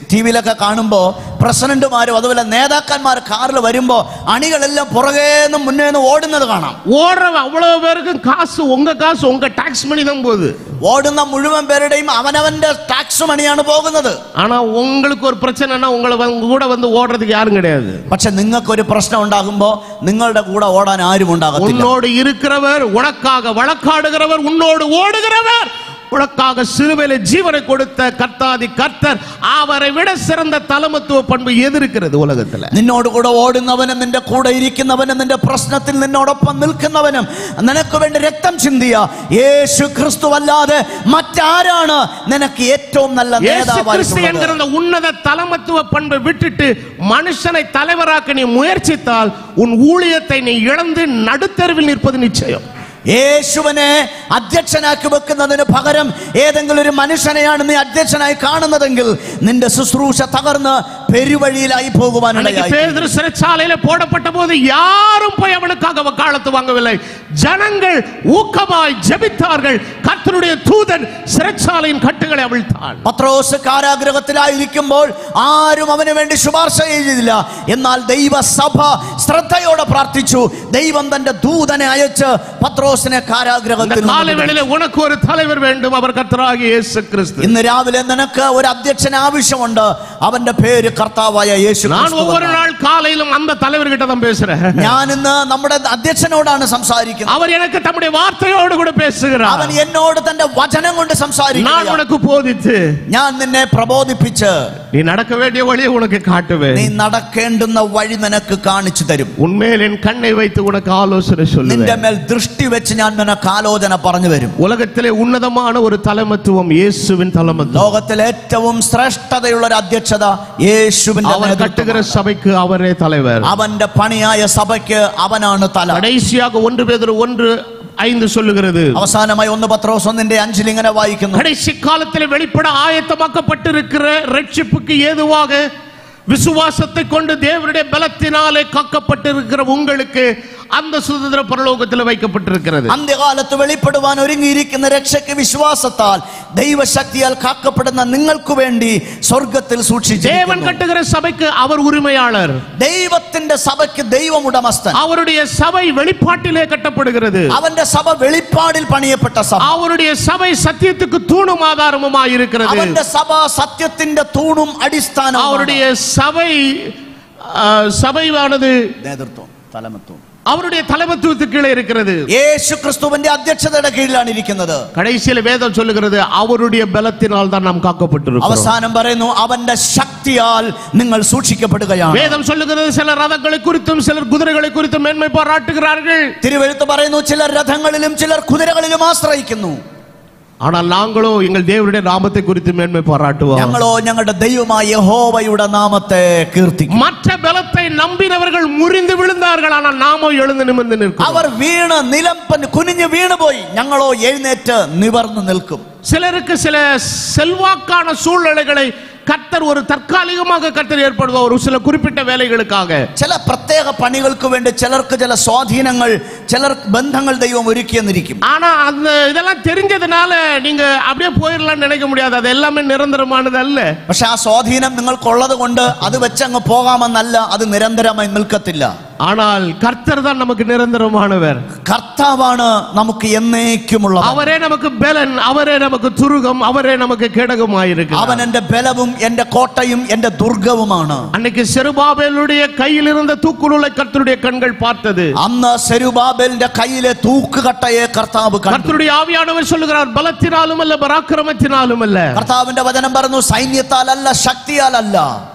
[SPEAKER 2] ടി വിയിലൊക്കെ കാണുമ്പോൾ പ്രസിഡന്റുമാരും അതുപോലെ നേതാക്കന്മാർ കാറിൽ വരുമ്പോൾ അണികളെല്ലാം പുറകേന്നും മുന്നേന്നും ഓടുന്നത് കാണാം.
[SPEAKER 1] ഓടുற அவ்வளவு பேருக்கு காசு உங்க டாக்ஸ் மணி தான் போகுது.
[SPEAKER 2] ഓടുന്ന മുഴുവൻ പേരുടെയും അവനവന്റെ ടാക്സ് മണിയാണ് പോകുന്നത്.
[SPEAKER 1] ஆனா உங்களுக்கு ஒரு பிரச்சனைனா உங்களை கூட வந்து ஓடுறதுக்கு யாரும் கிடையாது.
[SPEAKER 2] പക്ഷെ നിങ്ങൾക്ക് ഒരു പ്രശ്നം ഉണ്ടാകുമ്പോൾ നിങ്ങളുടെ കൂടെ ഓടാൻ ആരും ഉണ്ടാകത്തില്ല.
[SPEAKER 1] உன்னோடு இருக்கிறவர், உனக்காக வழக்காடுகிறவர், உன்னோடு ஓடுகிறவர், உனக்காக சிலுவையிலே ஜீவனை கொடுத்த கர்த்தாதி கர்த்தர், அவரை விட சிறந்த தலைமைத்துவ பண்பு எது இருக்கிறது உலகத்தில்?
[SPEAKER 2] നിന്നോട് കൂടെ ഓടുന്നവനും നിന്റെ കൂടെ ഇരിക്കുന്നവനും നിന്റെ പ്രശ്നത്തിൽ നിന്നോടൊപ്പം നിൽക്കുന്നവനും നിനക്ക് വേണ്ടി രക്തം ചിന്തിയ യേശു ക്രിസ്തു അല്ലാതെ മറ്റാരാണ് നിനക്ക് ഏറ്റവും നല്ല നേതാവായിട്ടുള്ളത്?
[SPEAKER 1] ഉന്നത தலைமைத்துவ பண்பை விட்டுட்டு மனுஷனை தலைவராக்க நீ முயற்சித்தால் உன் ஊழியத்தை நீ இழந்து நடுத்தருவில் நிற்பது நிச்சயம்.
[SPEAKER 2] യേശുവിനെ അധ്യക്ഷനാക്കി വെക്കുന്നതിന് പകരം ഏതെങ്കിലും ഒരു മനുഷ്യനെയാണ് നീ അധ്യക്ഷനായി കാണുന്നതെങ്കിൽ നിന്റെ ശുശ്രൂഷ തകർന്ന് പെരുവഴിയിലായി പോകുവാനിടയായി.
[SPEAKER 1] பேதுரு சிறைச்சாலையில போடப்பட்ட போது யாரும் போய் அவனுக்காக வக்காலத்து வாங்கவில்லை. ஜனங்கள் ஊக்கமாய் ஜெபித்தார்கள். கர்த்தருடைய தூதன் சிறைச்சாலையின் കട്ടുകളെ അവിழ்ത്താൻ.
[SPEAKER 2] പത്രോസ് കാരാഗൃഹത്തിലായിരിക്കുമ്പോൾ ആരും അവന് വേണ്ടി ശുപാർശ ചെയ്തില്ല. എന്നാൽ ദൈവസഭ ശ്രദ്ധയോടെ പ്രാർത്ഥിച്ചു. ദൈവം തന്റെ ദൂതനെ അയച്ച് പത്രോസിനെ കാരാഗൃഹത്തിൽ.
[SPEAKER 1] ഉനക്ക് ഒരു തലവർ വേണ്ടും, അവർ കർത്താവായ യേശു ക്രിസ്തു.
[SPEAKER 2] ഇന്ന് രാവിലെ നിനക്ക് ഒരു അധ്യക്ഷൻ ആവശ്യമുണ്ട്, അവന്റെ പേര് കർത്താവായ യേശു ക്രിസ്തു.
[SPEAKER 1] ஒவ்வொரு நாள் காலையிலும் அந்த தலைவர்கிட்ட தான் பேசுறேன்.
[SPEAKER 2] ഞാൻ ഇന്ന് നമ്മുടെ അധ്യക്ഷനോടാണ് സംസാരിക്കുന്നത്.
[SPEAKER 1] அவர் எனக்கு தம்முடைய வார்த்தையோடு கூட பேசுகிறார்.
[SPEAKER 2] അവൻ എന്നോട് തന്റെ വചനം കൊണ്ട് സംസാരിക്കുന്നു.
[SPEAKER 1] நான் உனக்கு போதித்து,
[SPEAKER 2] ഞാൻ നിന്നെ പ്രബോധിപ്പിച്ച്,
[SPEAKER 1] നീ നടക്ക വേണ്ടിയ വഴിയെ ഉനക്ക് കാട്ടുവേൻ.
[SPEAKER 2] നീ നടക്കേണ്ടുന്ന വഴി നിനക്ക് കാണിച്ചു തരും.
[SPEAKER 1] ഉന്മേൽ എൻ കണ്ണை வைத்து உனக்கு ஆலோசனை சொல்லுவேன்.
[SPEAKER 2] നിന്റെ മേൽ ദൃഷ്ടി വെച്ച് വെച്ച് ഞാൻ നിനക്ക് ആലോചന പറഞ്ഞു വരും.
[SPEAKER 1] உலகத்திலே உன்னதமான ஒரு தலைமத்துவம் இயேசுவின் தலைமத்துவம்.
[SPEAKER 2] ലോകത്തിലെ ഏറ്റവും ശ്രേഷ്ഠതയുള്ള ഒരു അധ്യക്ഷത യേശുവിന്റെ
[SPEAKER 1] அவர் கட்டுகிற சபைக்கு அவரே தலைவர்.
[SPEAKER 2] അവന്റെ പണിയായ സഭയ്ക്ക് അവനാണ് തല.
[SPEAKER 1] கடைசியாக 1 பேதுரு 1:5 சொல்லுகிறது.
[SPEAKER 2] അവസാനമായി 1 പത്രോസ് 1:5 ഇങ്ങനെ വായിക്കുന്നു.
[SPEAKER 1] கடைசி காலத்திலே வெளிப்பட ஆயத்தமாக்கப்பட்டிருக்கிற ரட்சிப்புக்கு ஏதுவாக விசுவாசத்தை கொண்டு தேவனுடைய பலத்தினாலே காக்கப்பட்டிருக்கிற உங்களுக்கு அந்த சுதந்திர பரலோகத்தில் வைக்கப்பட்டிருக்கிறது.
[SPEAKER 2] അന്ത്യകാലത്ത് വെളിപ്പെടുവാൻ ഒരുങ്ങിയിരിക്കുന്ന രക്ഷയ്ക്ക് വിശ്വാസത്താൽ ദൈവശക്തിയാൽ കാക്കപ്പെടുന്ന നിങ്ങൾക്ക് വേണ്ടി സ്വർഗ്ഗത്തിൽ സൂക്ഷിച്ചിരിക്കുന്നു.
[SPEAKER 1] தேவன் கட்டுகிற சபைக்கு அவர் உரிமையாளர்.
[SPEAKER 2] ദൈവത്തിന്റെ സഭയ്ക്ക് ദൈവം ഉടമസ്ഥൻ.
[SPEAKER 1] அவருடைய சபை வெளிப்பாட்டிலே கட்டப்படுகிறது.
[SPEAKER 2] അവന്റെ സഭ വെളിപ്പാടിൽ പണിയപ്പെട്ട സഭ.
[SPEAKER 1] அவருடைய சபை சத்தியத்துக்கு தூணும் ஆதாரமுமாய் இருக்கிறது.
[SPEAKER 2] അവന്റെ സഭ സത്യത്തിന്റെ തൂണും അടിസ്ഥാനവും.
[SPEAKER 1] அவருடைய சபையானது
[SPEAKER 2] നേതൃത്വം തലമത്വം
[SPEAKER 1] அவருடைய தலைமத்துவத்துக்கு கீழே இருக்கிறது.
[SPEAKER 2] യേശു ക്രിസ്തുവിന്റെ അധ്യക്ഷതയുടെ കീഴിലാണ് ഇരിക്കുന്നത്.
[SPEAKER 1] கடைசியில் வேதம் சொல்லுகிறது அவருடைய பலத்தினால் தான் நாம் காக்கப்பட்டிருக்கிறோம்.
[SPEAKER 2] അവസാനം പറയുന്നു അവന്റെ ശക്തിയാൽ നിങ്ങൾ സൂക്ഷിക്കപ്പെടുകയാണ്.
[SPEAKER 1] வேதம் சொல்லுகிறது சிலர் ரதங்களை குறித்தும் சிலர் குதிரைகளை குறித்தும் மேன்மை பாராட்டுகிறார்கள்.
[SPEAKER 2] തിരുവെഴുത്ത് പറയുന്നു ചിലർ രഥങ്ങളിലും ചിലർ കുതിരകളിലും ആശ്രയിക്കുന്നു.
[SPEAKER 1] ஆனால் நாங்களோ எங்கள் தேவனுடைய நாமத்தை குறித்து மேன்மை பாராட்டுவோம்.
[SPEAKER 2] ഞങ്ങളോ ഞങ്ങളുടെ ദൈവമായ യഹോവയുടെ നാമത്തെ കീർത്തിക്കും.
[SPEAKER 1] மற்ற பலத்தை நம்பினவர்கள் முறிந்து விழுந்தார்கள், ஆனால் நாமோ எழுந்து நிமிர்ந்து நிற்கிறோம்.
[SPEAKER 2] അവർ വീണ് നിലം കുനിഞ്ഞു വീണുപോയി, ഞങ്ങളോ എഴുന്നേറ്റ് നിവർന്നു നിൽക്കും.
[SPEAKER 1] சிலருக்கு சில செல்வாக்கான சூழ்நிலைகளை கர்த்தர் ஒரு தற்காலிகமாக கர்த்தர் ஏற்படுத்துவார் ஒரு சில குறிப்பிட்ட வேலைகளுக்காக.
[SPEAKER 2] ചില പ്രത്യേക പണികൾക്ക് വേണ്ടി ചിലർക്ക് ചില സ്വാധീനങ്ങൾ ചിലർ ബന്ധങ്ങൾ ദൈവം ഒരുക്കിയെന്നിരിക്കും.
[SPEAKER 1] ஆனா அந்த இதெல்லாம் தெரிஞ்சதுனால நீங்க அப்படியே போயிடலாம்னு நினைக்க முடியாது. அது எல்லாமே நிரந்தரமானது அல்ல.
[SPEAKER 2] പക്ഷെ ആ സ്വാധീനം നിങ്ങൾക്കുള്ളത് കൊണ്ട് അത് വെച്ചങ്ങ് പോകാമെന്നല്ല, അത് നിരന്തരമായി നിൽക്കത്തില്ല.
[SPEAKER 1] ஆனால் கர்த்தர் தான் நமக்கு நிரந்தரமானவர்.
[SPEAKER 2] കർത്താവാണ് നമുക്ക് എന്നേക്കുമുള്ളത്.
[SPEAKER 1] அவரே நமக்கு பலன், அவரே நமக்கு துருகம், அவரே நமக்கு கேடகமாயிருக்கிறார்.
[SPEAKER 2] അവൻ എന്റെ ബലവും എന്റെ കോട്ടയും എന്റെ ദുർഗവുമാണ്.
[SPEAKER 1] அன்னைக்கு செருபாபேலுடைய கையில் இருந்த தூக்குநூலை கர்த்தருடைய கண்கள் பார்த்தது.
[SPEAKER 2] അന്ന് സെരുബാബേലിന്റെ കയ്യിലെ തൂക്കുകട്ടയെ കർത്താവ് കണ്ടു.
[SPEAKER 1] கர்த்தருடைய ஆவியானவர் சொல்லுகிறார் பலத்தினாலும் அல்ல பராக்கிரமத்தினாலும் அல்ல.
[SPEAKER 2] കർത്താവിന്റെ വചനം പറഞ്ഞു സൈന്യത്താലല്ല ശക്തിയാലല്ല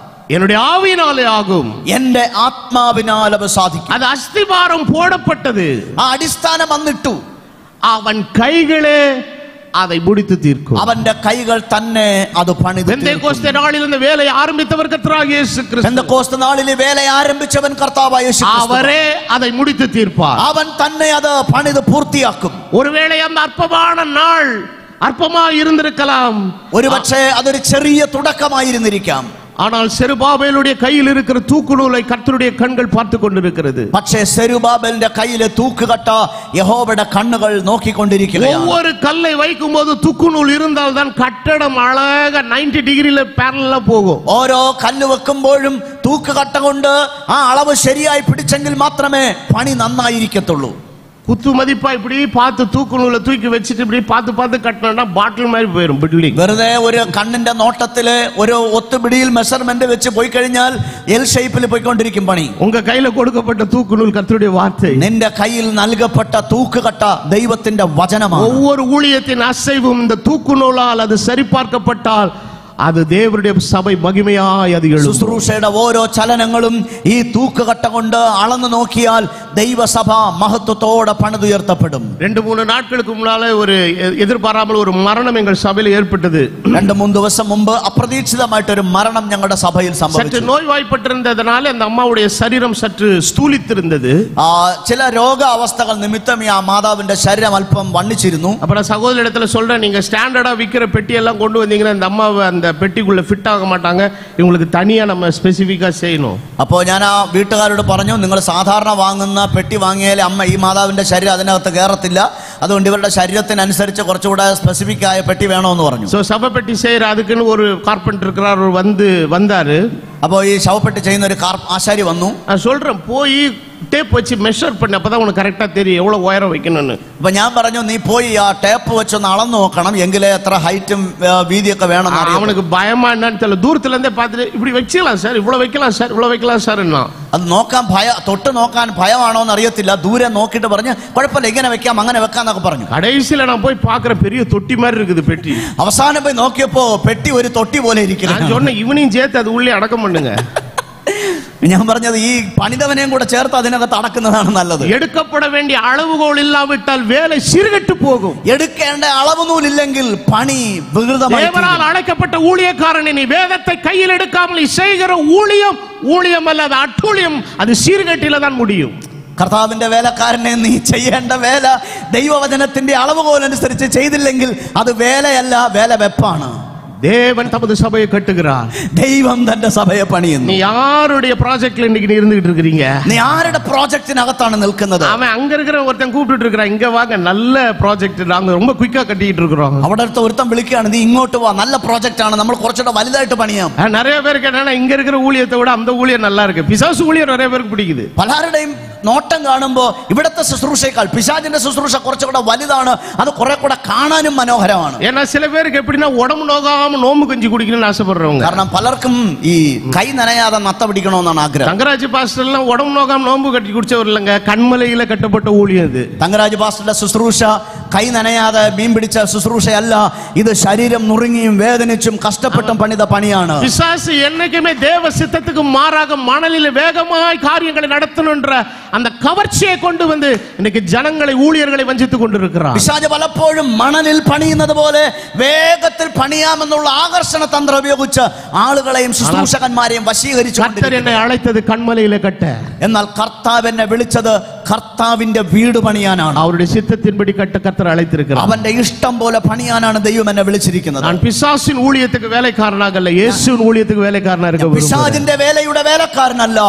[SPEAKER 1] என்னுடைய ஆவியினாலே ஆகும்.
[SPEAKER 2] എന്റെ ആത്മാവിനാൽ അത് സാധിക്കും.
[SPEAKER 1] அது அஸ்திபாரம் போடப்பட்டது.
[SPEAKER 2] ആ അടിസ്ഥാനം വന്നിട്ടു.
[SPEAKER 1] அவன் கைகளே அதை முடித்து தீர்க்கும்.
[SPEAKER 2] അവന്റെ കൈകൾ തന്നെ അത് പണിതു.
[SPEAKER 1] பெந்தேகோஸ்தே நாளில் இந்த வேலையை ஆரம்பித்தவர் கர்த்தராகிய இயேசு கிறிஸ்து.
[SPEAKER 2] പെന്തക്കോസ്ത് നാളിൽ വേല ആരംഭിച്ചവൻ കർത്താവായ യേശു ക്രിസ്തു.
[SPEAKER 1] அவரே அதை முடித்து தீர்ப்பார்.
[SPEAKER 2] അവൻ തന്നെ അത് പണിത് പൂർത്തിയാക്കും.
[SPEAKER 1] ஒருவேளை அந்த அற்பமான நாள் அற்பமாக இருந்திருக்கலாம்.
[SPEAKER 2] ഒരുപക്ഷേ അതൊരു ചെറിയ തുടക്കമായിരുന്നിരിക്കാം.
[SPEAKER 1] ஆனால் செருபாபேலுடைய கையில் இருக்கிற தூக்குநூலை கர்த்தருடைய கண்கள் பார்த்து கொண்டிருக்கிறது.
[SPEAKER 2] പക്ഷേ സെരുബാബേലിന്റെ കയ്യിലെ തൂക്കുകട്ട യഹോവയുടെ കണ്ണുകൾ നോക്കിക്കൊണ്ടിരിക്കുകയാണ്.
[SPEAKER 1] ஒவ்வொரு கல்லை வைக்கும் போது தூக்குநூல் இருந்தால் தான் கட்டடம் அழகா 90 டிகிரில பேரலா போகும்.
[SPEAKER 2] ഓരോ കല്ല് വെക്കുമ്പോഴും തൂക്കുകട്ട കൊണ്ട് ആ അളവ് ശരിയായി പിടിച്ചെങ്കിൽ മാത്രമേ പണി നന്നായിരിക്കത്തുള്ളൂ.
[SPEAKER 1] குத்து மதிப்பா இப்படி பார்த்து தூக்குநூலை தூக்கி வச்சுட்டு இப்படி பார்த்து பார்த்து கட்டினா பாட்டில் மாதிரி போயிடும் பில்டிங்.
[SPEAKER 2] വെറുതെ ഒരു കണ്ണിന്റെ നോട്ടത്തില് ഒരു ഒത്തുപിടിയിൽ മെഷർമെന്റ് വെച്ച് പോയി കഴിഞ്ഞാൽ എൽ ഷേപ്പിൽ പോയിക്കൊണ്ടിരിക്കും പണി.
[SPEAKER 1] உங்க கையில கொடுக்கப்பட்ட தூக்குநூல் கர்த்தருடைய வார்த்தை.
[SPEAKER 2] നിന്റെ കയ്യിൽ നൽകപ്പെട്ട തൂക്കുകട്ട ദൈവത്തിന്റെ വചനമാണ്.
[SPEAKER 1] ஒவ்வொரு ஊழியத்தின் அசைவும் இந்த தூக்குநூலால் அது சரிபார்க்கப்பட்டால் அது தேவனுடைய சபை மகிமையாய் அது எழும்பும்.
[SPEAKER 2] ശുശ്രൂഷയുടെ ഓരോ ചലനങ്ങളും ഈ തൂക്കുകട്ട കൊണ്ട് അളന്നു നോക്കിയാൽ ദൈവസഭ മഹത്വത്തോടെ പണിതുയർത്തപ്പെടും.
[SPEAKER 1] 2-3 நாட்களுக்கு முன்னாலே ஒரு எதிர்பாராமல் ஒரு மரணம் எங்கள் சபையில் ஏற்பட்டது.
[SPEAKER 2] 2-3 ദിവസം മുമ്പ് അപ്രതീക്ഷിതമായിട്ട് ഒരു മരണം ഞങ്ങളുടെ സഭയിൽ സംഭവിച്ചു.
[SPEAKER 1] சற்று நோய்வாய்ப்பட்டிருந்ததனால அந்த அம்மாவுடைய சரீரம் சற்று ஸ்தூலித்திருந்தது.
[SPEAKER 2] ചില രോഗ അവസ്ഥകൾ നിമിത്തം ആ മാതാവിന്റെ ശരീരം അല്പം വണ്ണിച്ചിരുന്നു.
[SPEAKER 1] அப்ப நான் சகோதரி இடத்துல சொல்றேன், நீங்க ஸ்டாண்டர்டா விக்கிற பெட்டி எல்லாம் கொண்டு வந்தீங்கன்னா இந்த அம்மாவை அந்த பெட்டிக்குள்ள ஃபிட் ஆக மாட்டாங்க, இவங்களுக்கு தனியா நம்ம ஸ்பெசிஃபிக்கா செய்யணும்.
[SPEAKER 2] അപ്പോൾ ഞാൻ ആ വീട്ടുകാരോട് പറഞ്ഞു, നിങ്ങൾ സാധാരണ വാങ്ങുന്ന പെട്ടി വാങ്ങിയാൽ അമ്മ ഈ മാതാവിന്റെ ശരീരം അതിനകത്ത് കയറത്തില്ല, അതുകൊണ്ട് ഇവരുടെ ശരീരത്തിനനുസരിച്ച് കുറച്ചുകൂടെ സ്പെസിഫിക് ആയ പെട്ടി വേണമെന്ന് പറഞ്ഞു.
[SPEAKER 1] சோ சபை பெட்டி செய்யற அதுக்குன்னு ஒரு கார்பெண்டர் இருக்கிறார், வந்தாரு.
[SPEAKER 2] അപ്പോൾ ഈ ശവപ്പെട്ടി ചെയ്യുന്ന ഒരു ആശാരി വന്നു.
[SPEAKER 1] நான் சொல்றேன், போய் டேப் வச்சு மெஷர் பண்ணு, அப்பதான் உனக்கு கரெக்டா தெரியும் எவ்வளவு உயரம் வைக்கணும்னு.
[SPEAKER 2] അപ്പൊ ഞാൻ പറഞ്ഞു, നീ പോയി ആ ടേപ്പ് വെച്ചൊന്ന് അളന്നു നോക്കണം, എങ്കിലേ എത്ര ഹൈറ്റും വീതിയൊക്കെ വേണം.
[SPEAKER 1] அவனுக்கு பயமா என்னன்னு தெரியல, தூரத்துல இருந்தே பார்த்துட்டு இப்படி வச்சுக்கலாம் சார், இவ்வளவு வைக்கலாம் சார், இவ்வளவு வைக்கலாம் சார்.
[SPEAKER 2] അത് നോക്കാൻ തൊട്ട് നോക്കാൻ ഭയമാണോ എന്ന് അറിയത്തില്ല. ദൂരെ നോക്കിയിട്ട് പറഞ്ഞ് കുഴപ്പമില്ല, ഇങ്ങനെ വെക്കാം അങ്ങനെ വെക്കാന്നൊക്കെ പറഞ്ഞു.
[SPEAKER 1] கடைசியில நான் போய் பாக்குற பெரிய தொட்டி மாதிரி இருக்குது பெட்டி.
[SPEAKER 2] അവസാനം പോയി നോക്കിയപ്പോ പെട്ടി ഒരു തൊട്ടി പോലെ ഇരിക്കുന്നു.
[SPEAKER 1] நான் சொன்னேன், இவனையும் சேர்த்து அது உள்ளே அடக்கம் பண்ணுங்க.
[SPEAKER 2] ഞാൻ പറഞ്ഞത് ഈ പണിതവനെയും കൂടെ ചേർത്ത് അതിനകത്ത് അടക്കുന്നതാണ് നല്ലത്.
[SPEAKER 1] எடுக்கப்பட வேண்டிய அளவுகோல் இல்லாவிட்டால் வேலை சீர்கெட்டு போகும்.
[SPEAKER 2] എടുക്കേണ്ട അളവ് നൂലില്ലെങ്കിൽ പണി വികൃതമായി.
[SPEAKER 1] தேவனால் அழைக்கப்பட்ட ஊழியக்காரன் நீ வேதத்தை கையில் எடுக்காமல் செய்கிற ஊழியம் அல்லது அட்டூழியம் அது சீர்கெட்டில தான் முடியும்.
[SPEAKER 2] കർത്താവിന്റെ വേലക്കാരനെ നീ ചെയ്യേണ്ട വേല ദൈവവചനത്തിന്റെ അളവുകോൽ അനുസരിച്ച് ചെയ്തില്ലെങ്കിൽ അത് വേലയല്ല, വേല വെപ്പാണ്.
[SPEAKER 1] தேவன் தமது சபையை கட்டுகிறார்.
[SPEAKER 2] ദൈവം തന്റെ സഭയെ പണിയുന്നു.
[SPEAKER 1] நீ யாருடைய ப்ராஜெக்ட்ல இன்னைக்கு இருந்துகிட்டு இருக்கீங்க?
[SPEAKER 2] നീ ആരുടെ പ്രോജക്റ്റിനകത്താണ് നിൽക്കുന്നത്?
[SPEAKER 1] அவன் அங்க இருக்கிற ஒருத்தன் கூப்பிட்டு இருக்கிறான், இங்க வாங்க, நல்ல ப்ராஜெக்ட், நாங்க ரொம்ப குயிக்கா கட்டிட்டு இருக்கிறோம்.
[SPEAKER 2] അവിടെ അടുത്ത ഒരുത്തൻ വിളിക്കുകയാണ്, നീ ഇങ്ങോട്ട് വാ, നല്ല പ്രോജക്റ്റ് ആണ്, നമ്മൾ കുറച്ചുകൂടെ വലുതായിട്ട് പണിയാം.
[SPEAKER 1] நிறைய பேருக்கு என்னன்னா இங்க இருக்கிற ஊழியத்தை விட அந்த ஊழியம் நல்லா இருக்கு. பிசாசு ஊழியம் நிறைய பேருக்கு பிடிக்குது.
[SPEAKER 2] പലരുടെയും നോട്ടം കാണുമ്പോ ഇവിടത്തെ ശുശ്രൂഷയേക്കാൾ പിശാചിന്റെ ശുശ്രൂഷ കുറച്ചുകൂടെ വലുതാണ്, അത് കുറെ കൂടെ കാണാനും മനോഹരമാണ്.
[SPEAKER 1] ஏன்னா சில பேருக்கு எப்படின்னா உடம்பு நோகாம நோம்பு கஞ்சி குடிக்கணும்னு ஆசைப்படுறவங்க.
[SPEAKER 2] കാരണം പലർക്കും ഈ കൈ നനയാതെ നത്ത പിടിക്കണമെന്നാണ് ആഗ്രഹം.
[SPEAKER 1] தங்கராஜ் பாஸ்டர் எல்லாம் உடம்பு நோகாம நோம்பு கட்டி குடிச்சவர் இல்லங்க, கண்மலையில கட்டப்பட்ட ஊழியம் இது.
[SPEAKER 2] തങ്കരാജ് പാസ്റ്ററുടെ ശുശ്രൂഷ കൈ നനയാതെ മീൻ പിടിച്ച ശുശ്രൂഷയല്ല, ഇത് ശരീരം നുറുങ്ങിയും വേദനിച്ചും കഷ്ടപ്പെട്ടും പണിത പണിയാണ്.
[SPEAKER 1] பிசாசு என்னைக்குமே தேவ சித்தத்துக்கு மாறாக மணலில் வேகமாய் காரியங்களை நடத்தணும்ன்ற அந்த கவர்ச்சியை கொண்டு வந்து இன்னைக்கு ஜனங்களை ஊழியர்களை வஞ்சித்துக் கொண்டிருக்கிறார்.
[SPEAKER 2] പിശാച് പലപ്പോഴും മണലിൽ പണിയുന്നത് പോലെ വേഗത്തിൽ പണിയാമെന്നുള്ള ആകർഷണ തന്ത്രം ഉപയോഗിച്ച് ആളുകളെയും ശുശ്രൂഷകന്മാരെയും വശീകരിച്ചു.
[SPEAKER 1] கர்த்தர் என்னை அழைத்தது கண்மலையில கட்ட,
[SPEAKER 2] എന്നാൽ കർത്താവ് എന്നെ വിളിച്ചത് കർത്താവിന്റെ വീട് പണിയാനാണ്.
[SPEAKER 1] அவருடைய சித்தத்தின்படி கட்ட கர்த்தர் அழைத்திருக்கிறார்.
[SPEAKER 2] അവന്റെ ഇഷ്ടം പോലെ പണിയാനാണ് ദൈവം എന്നെ വിളിച്ചിരിക്കുന്നത്.
[SPEAKER 1] நான் பிசாசின் ஊழியத்துக்கு வேலைக்காரனாக அல்ல, இயேசுவின் ஊழியத்துக்கு வேலைக்காரனா இருக்க விரும்புகிறேன்.
[SPEAKER 2] പിശാചിന്റെ വേലയുടെ വേലക്കാരനല്ല,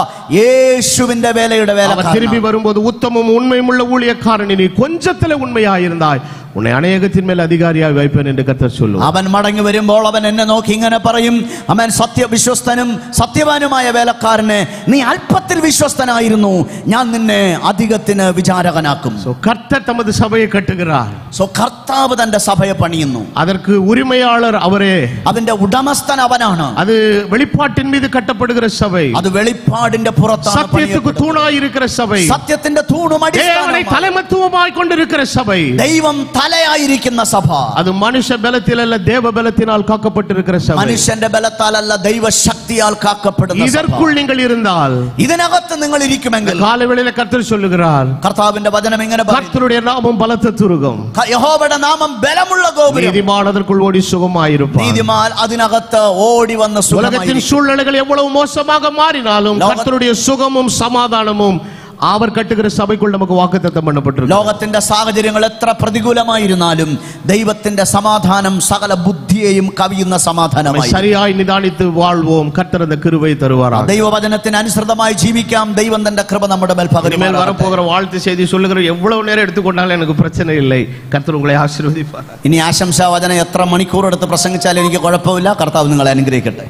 [SPEAKER 2] യേശുവിന്റെ വേലയുടെ വേലക്കാരൻ.
[SPEAKER 1] திரும்பி வரும்போது உத்தமமும் உண்மையும் உள்ள ஊழியக்காரன், நீ கொஞ்சத்திலே உண்மையாயிருந்தாய், உன்னை அநேகத்தின் மேல் அதிகாரியாய் வைப்பேன் என்று கர்த்தர் சொல்லுவார்.
[SPEAKER 2] അവൻ മടങ്ങി വരുമ്പോൾ അവൻ എന്നെ നോക്കി ഇങ്ങനെ പറയും, അവൻ സത്യവിശ്വസ്തനും സത്യവാനുമായ വേലക്കാരനെ, നീ അല്പത്തിൽ വിശ്വസ്തനായിരുന്നു, ഞാൻ നിന്നെ അധികത്തിന് വിചാരകനാക്കും.
[SPEAKER 1] கர்த்தர் தமது சபையை கட்டுகிறார்.
[SPEAKER 2] കർത്താവ് തന്റെ സഭയെ പണിയുന്നു.
[SPEAKER 1] அதற்கு உரிமையாளர் அவரே.
[SPEAKER 2] അതിന്റെ ഉടമസ്ഥൻ അവനാണ്.
[SPEAKER 1] அது வெளிப்பாட்டின் மீது கட்டப்படுகிற சபை,
[SPEAKER 2] അത് വെളിപ്പാടിന്റെ പുറത്താണ്.
[SPEAKER 1] சத்தியத்துக்கு தூணாய் இருக்கிற சபை,
[SPEAKER 2] സത്യത്തിന്റെ തൂണും
[SPEAKER 1] தேவனை
[SPEAKER 2] അടിസ്ഥാനവുമാണ്.
[SPEAKER 1] தலைமத்துவமாய் கொண்டிருக்கிற சபை,
[SPEAKER 2] ദൈവം തലയായിരിക്കുന്ന സഭ.
[SPEAKER 1] அது மனுஷ பலத்தில் அல்ல, தேவ பலத்தினால் காக்கப்பட்டிருக்கிற சபை.
[SPEAKER 2] മനുഷ്യന്റെ ബലത്താലല്ല, ദൈവശക്തിയാൽ കാക്കപ്പെടുന്ന സഭ.
[SPEAKER 1] இதற்குள் நீங்கள் இருந்தால்,
[SPEAKER 2] ഇതിനകത്ത് നിങ്ങൾ ഇരിക്കുമെങ്കിൽ,
[SPEAKER 1] காலவேளையில கர்த்தர் சொல்லுகிறார்,
[SPEAKER 2] കർത്താവിന്റെ വചനം ഇങ്ങനെ പറയും,
[SPEAKER 1] கர்த்தருடைய நாமம் பலத்த துருகம்,
[SPEAKER 2] യഹോവയുടെ നാമം ബലമുള്ള ഗോപുരം,
[SPEAKER 1] நீதிமான் அதற்குள் ஓடி சுகமாயிருப்பான்.
[SPEAKER 2] നീതിമാൻ അതിനകത്ത് ഓടി വന്ന്
[SPEAKER 1] உலகத்தின் சூழ்நிலைகள் எவ்வளவு மோசமாக மாறினாலும் கர்த்தருடைய சுகமும் சமாதானமும் அவர் கட்டுகிற சபைக்குள் நமக்கு வாக்குத்தத்தம் பண்ணப்பட்டிருக்கு.
[SPEAKER 2] ലോകത്തിന്റെ സാഹചര്യങ്ങൾ എത്ര പ്രതികൂലമായിരുന്നാലും ദൈവത്തിന്റെ സമാധാനം സകല ബുദ്ധിയെയും കവിയുന്ന സമാധാനമായി.
[SPEAKER 1] சரியாய் நிதானித்து வாழ்வோம், கர்த்தர் அந்த கிருபை தருவாராக.
[SPEAKER 2] ദൈവവചനത്തിന് അനുസൃതമായി ജീവിക്കാം. ദൈവം തന്റെ കൃപ നമ്മുടെ മേൽ പകരും.
[SPEAKER 1] வரப்போகிற வாழ்த்து செய்தி சொல்லுகிற எவ்வளவு நேரம் எடுத்துக்கொண்டாலும் எனக்கு பிரச்சனை இல்லை. கர்த்தர் உங்களை ஆசீர்வதிப்பார்.
[SPEAKER 2] ഇനി ആശംസാവചനം എത്ര മണിക്കൂർ എടുത്ത് പ്രസംഗിച്ചാലും എനിക്ക് കുഴപ്പമില്ല. കർത്താവ് നിങ്ങളെ അനുഗ്രഹിക്കട്ടെ.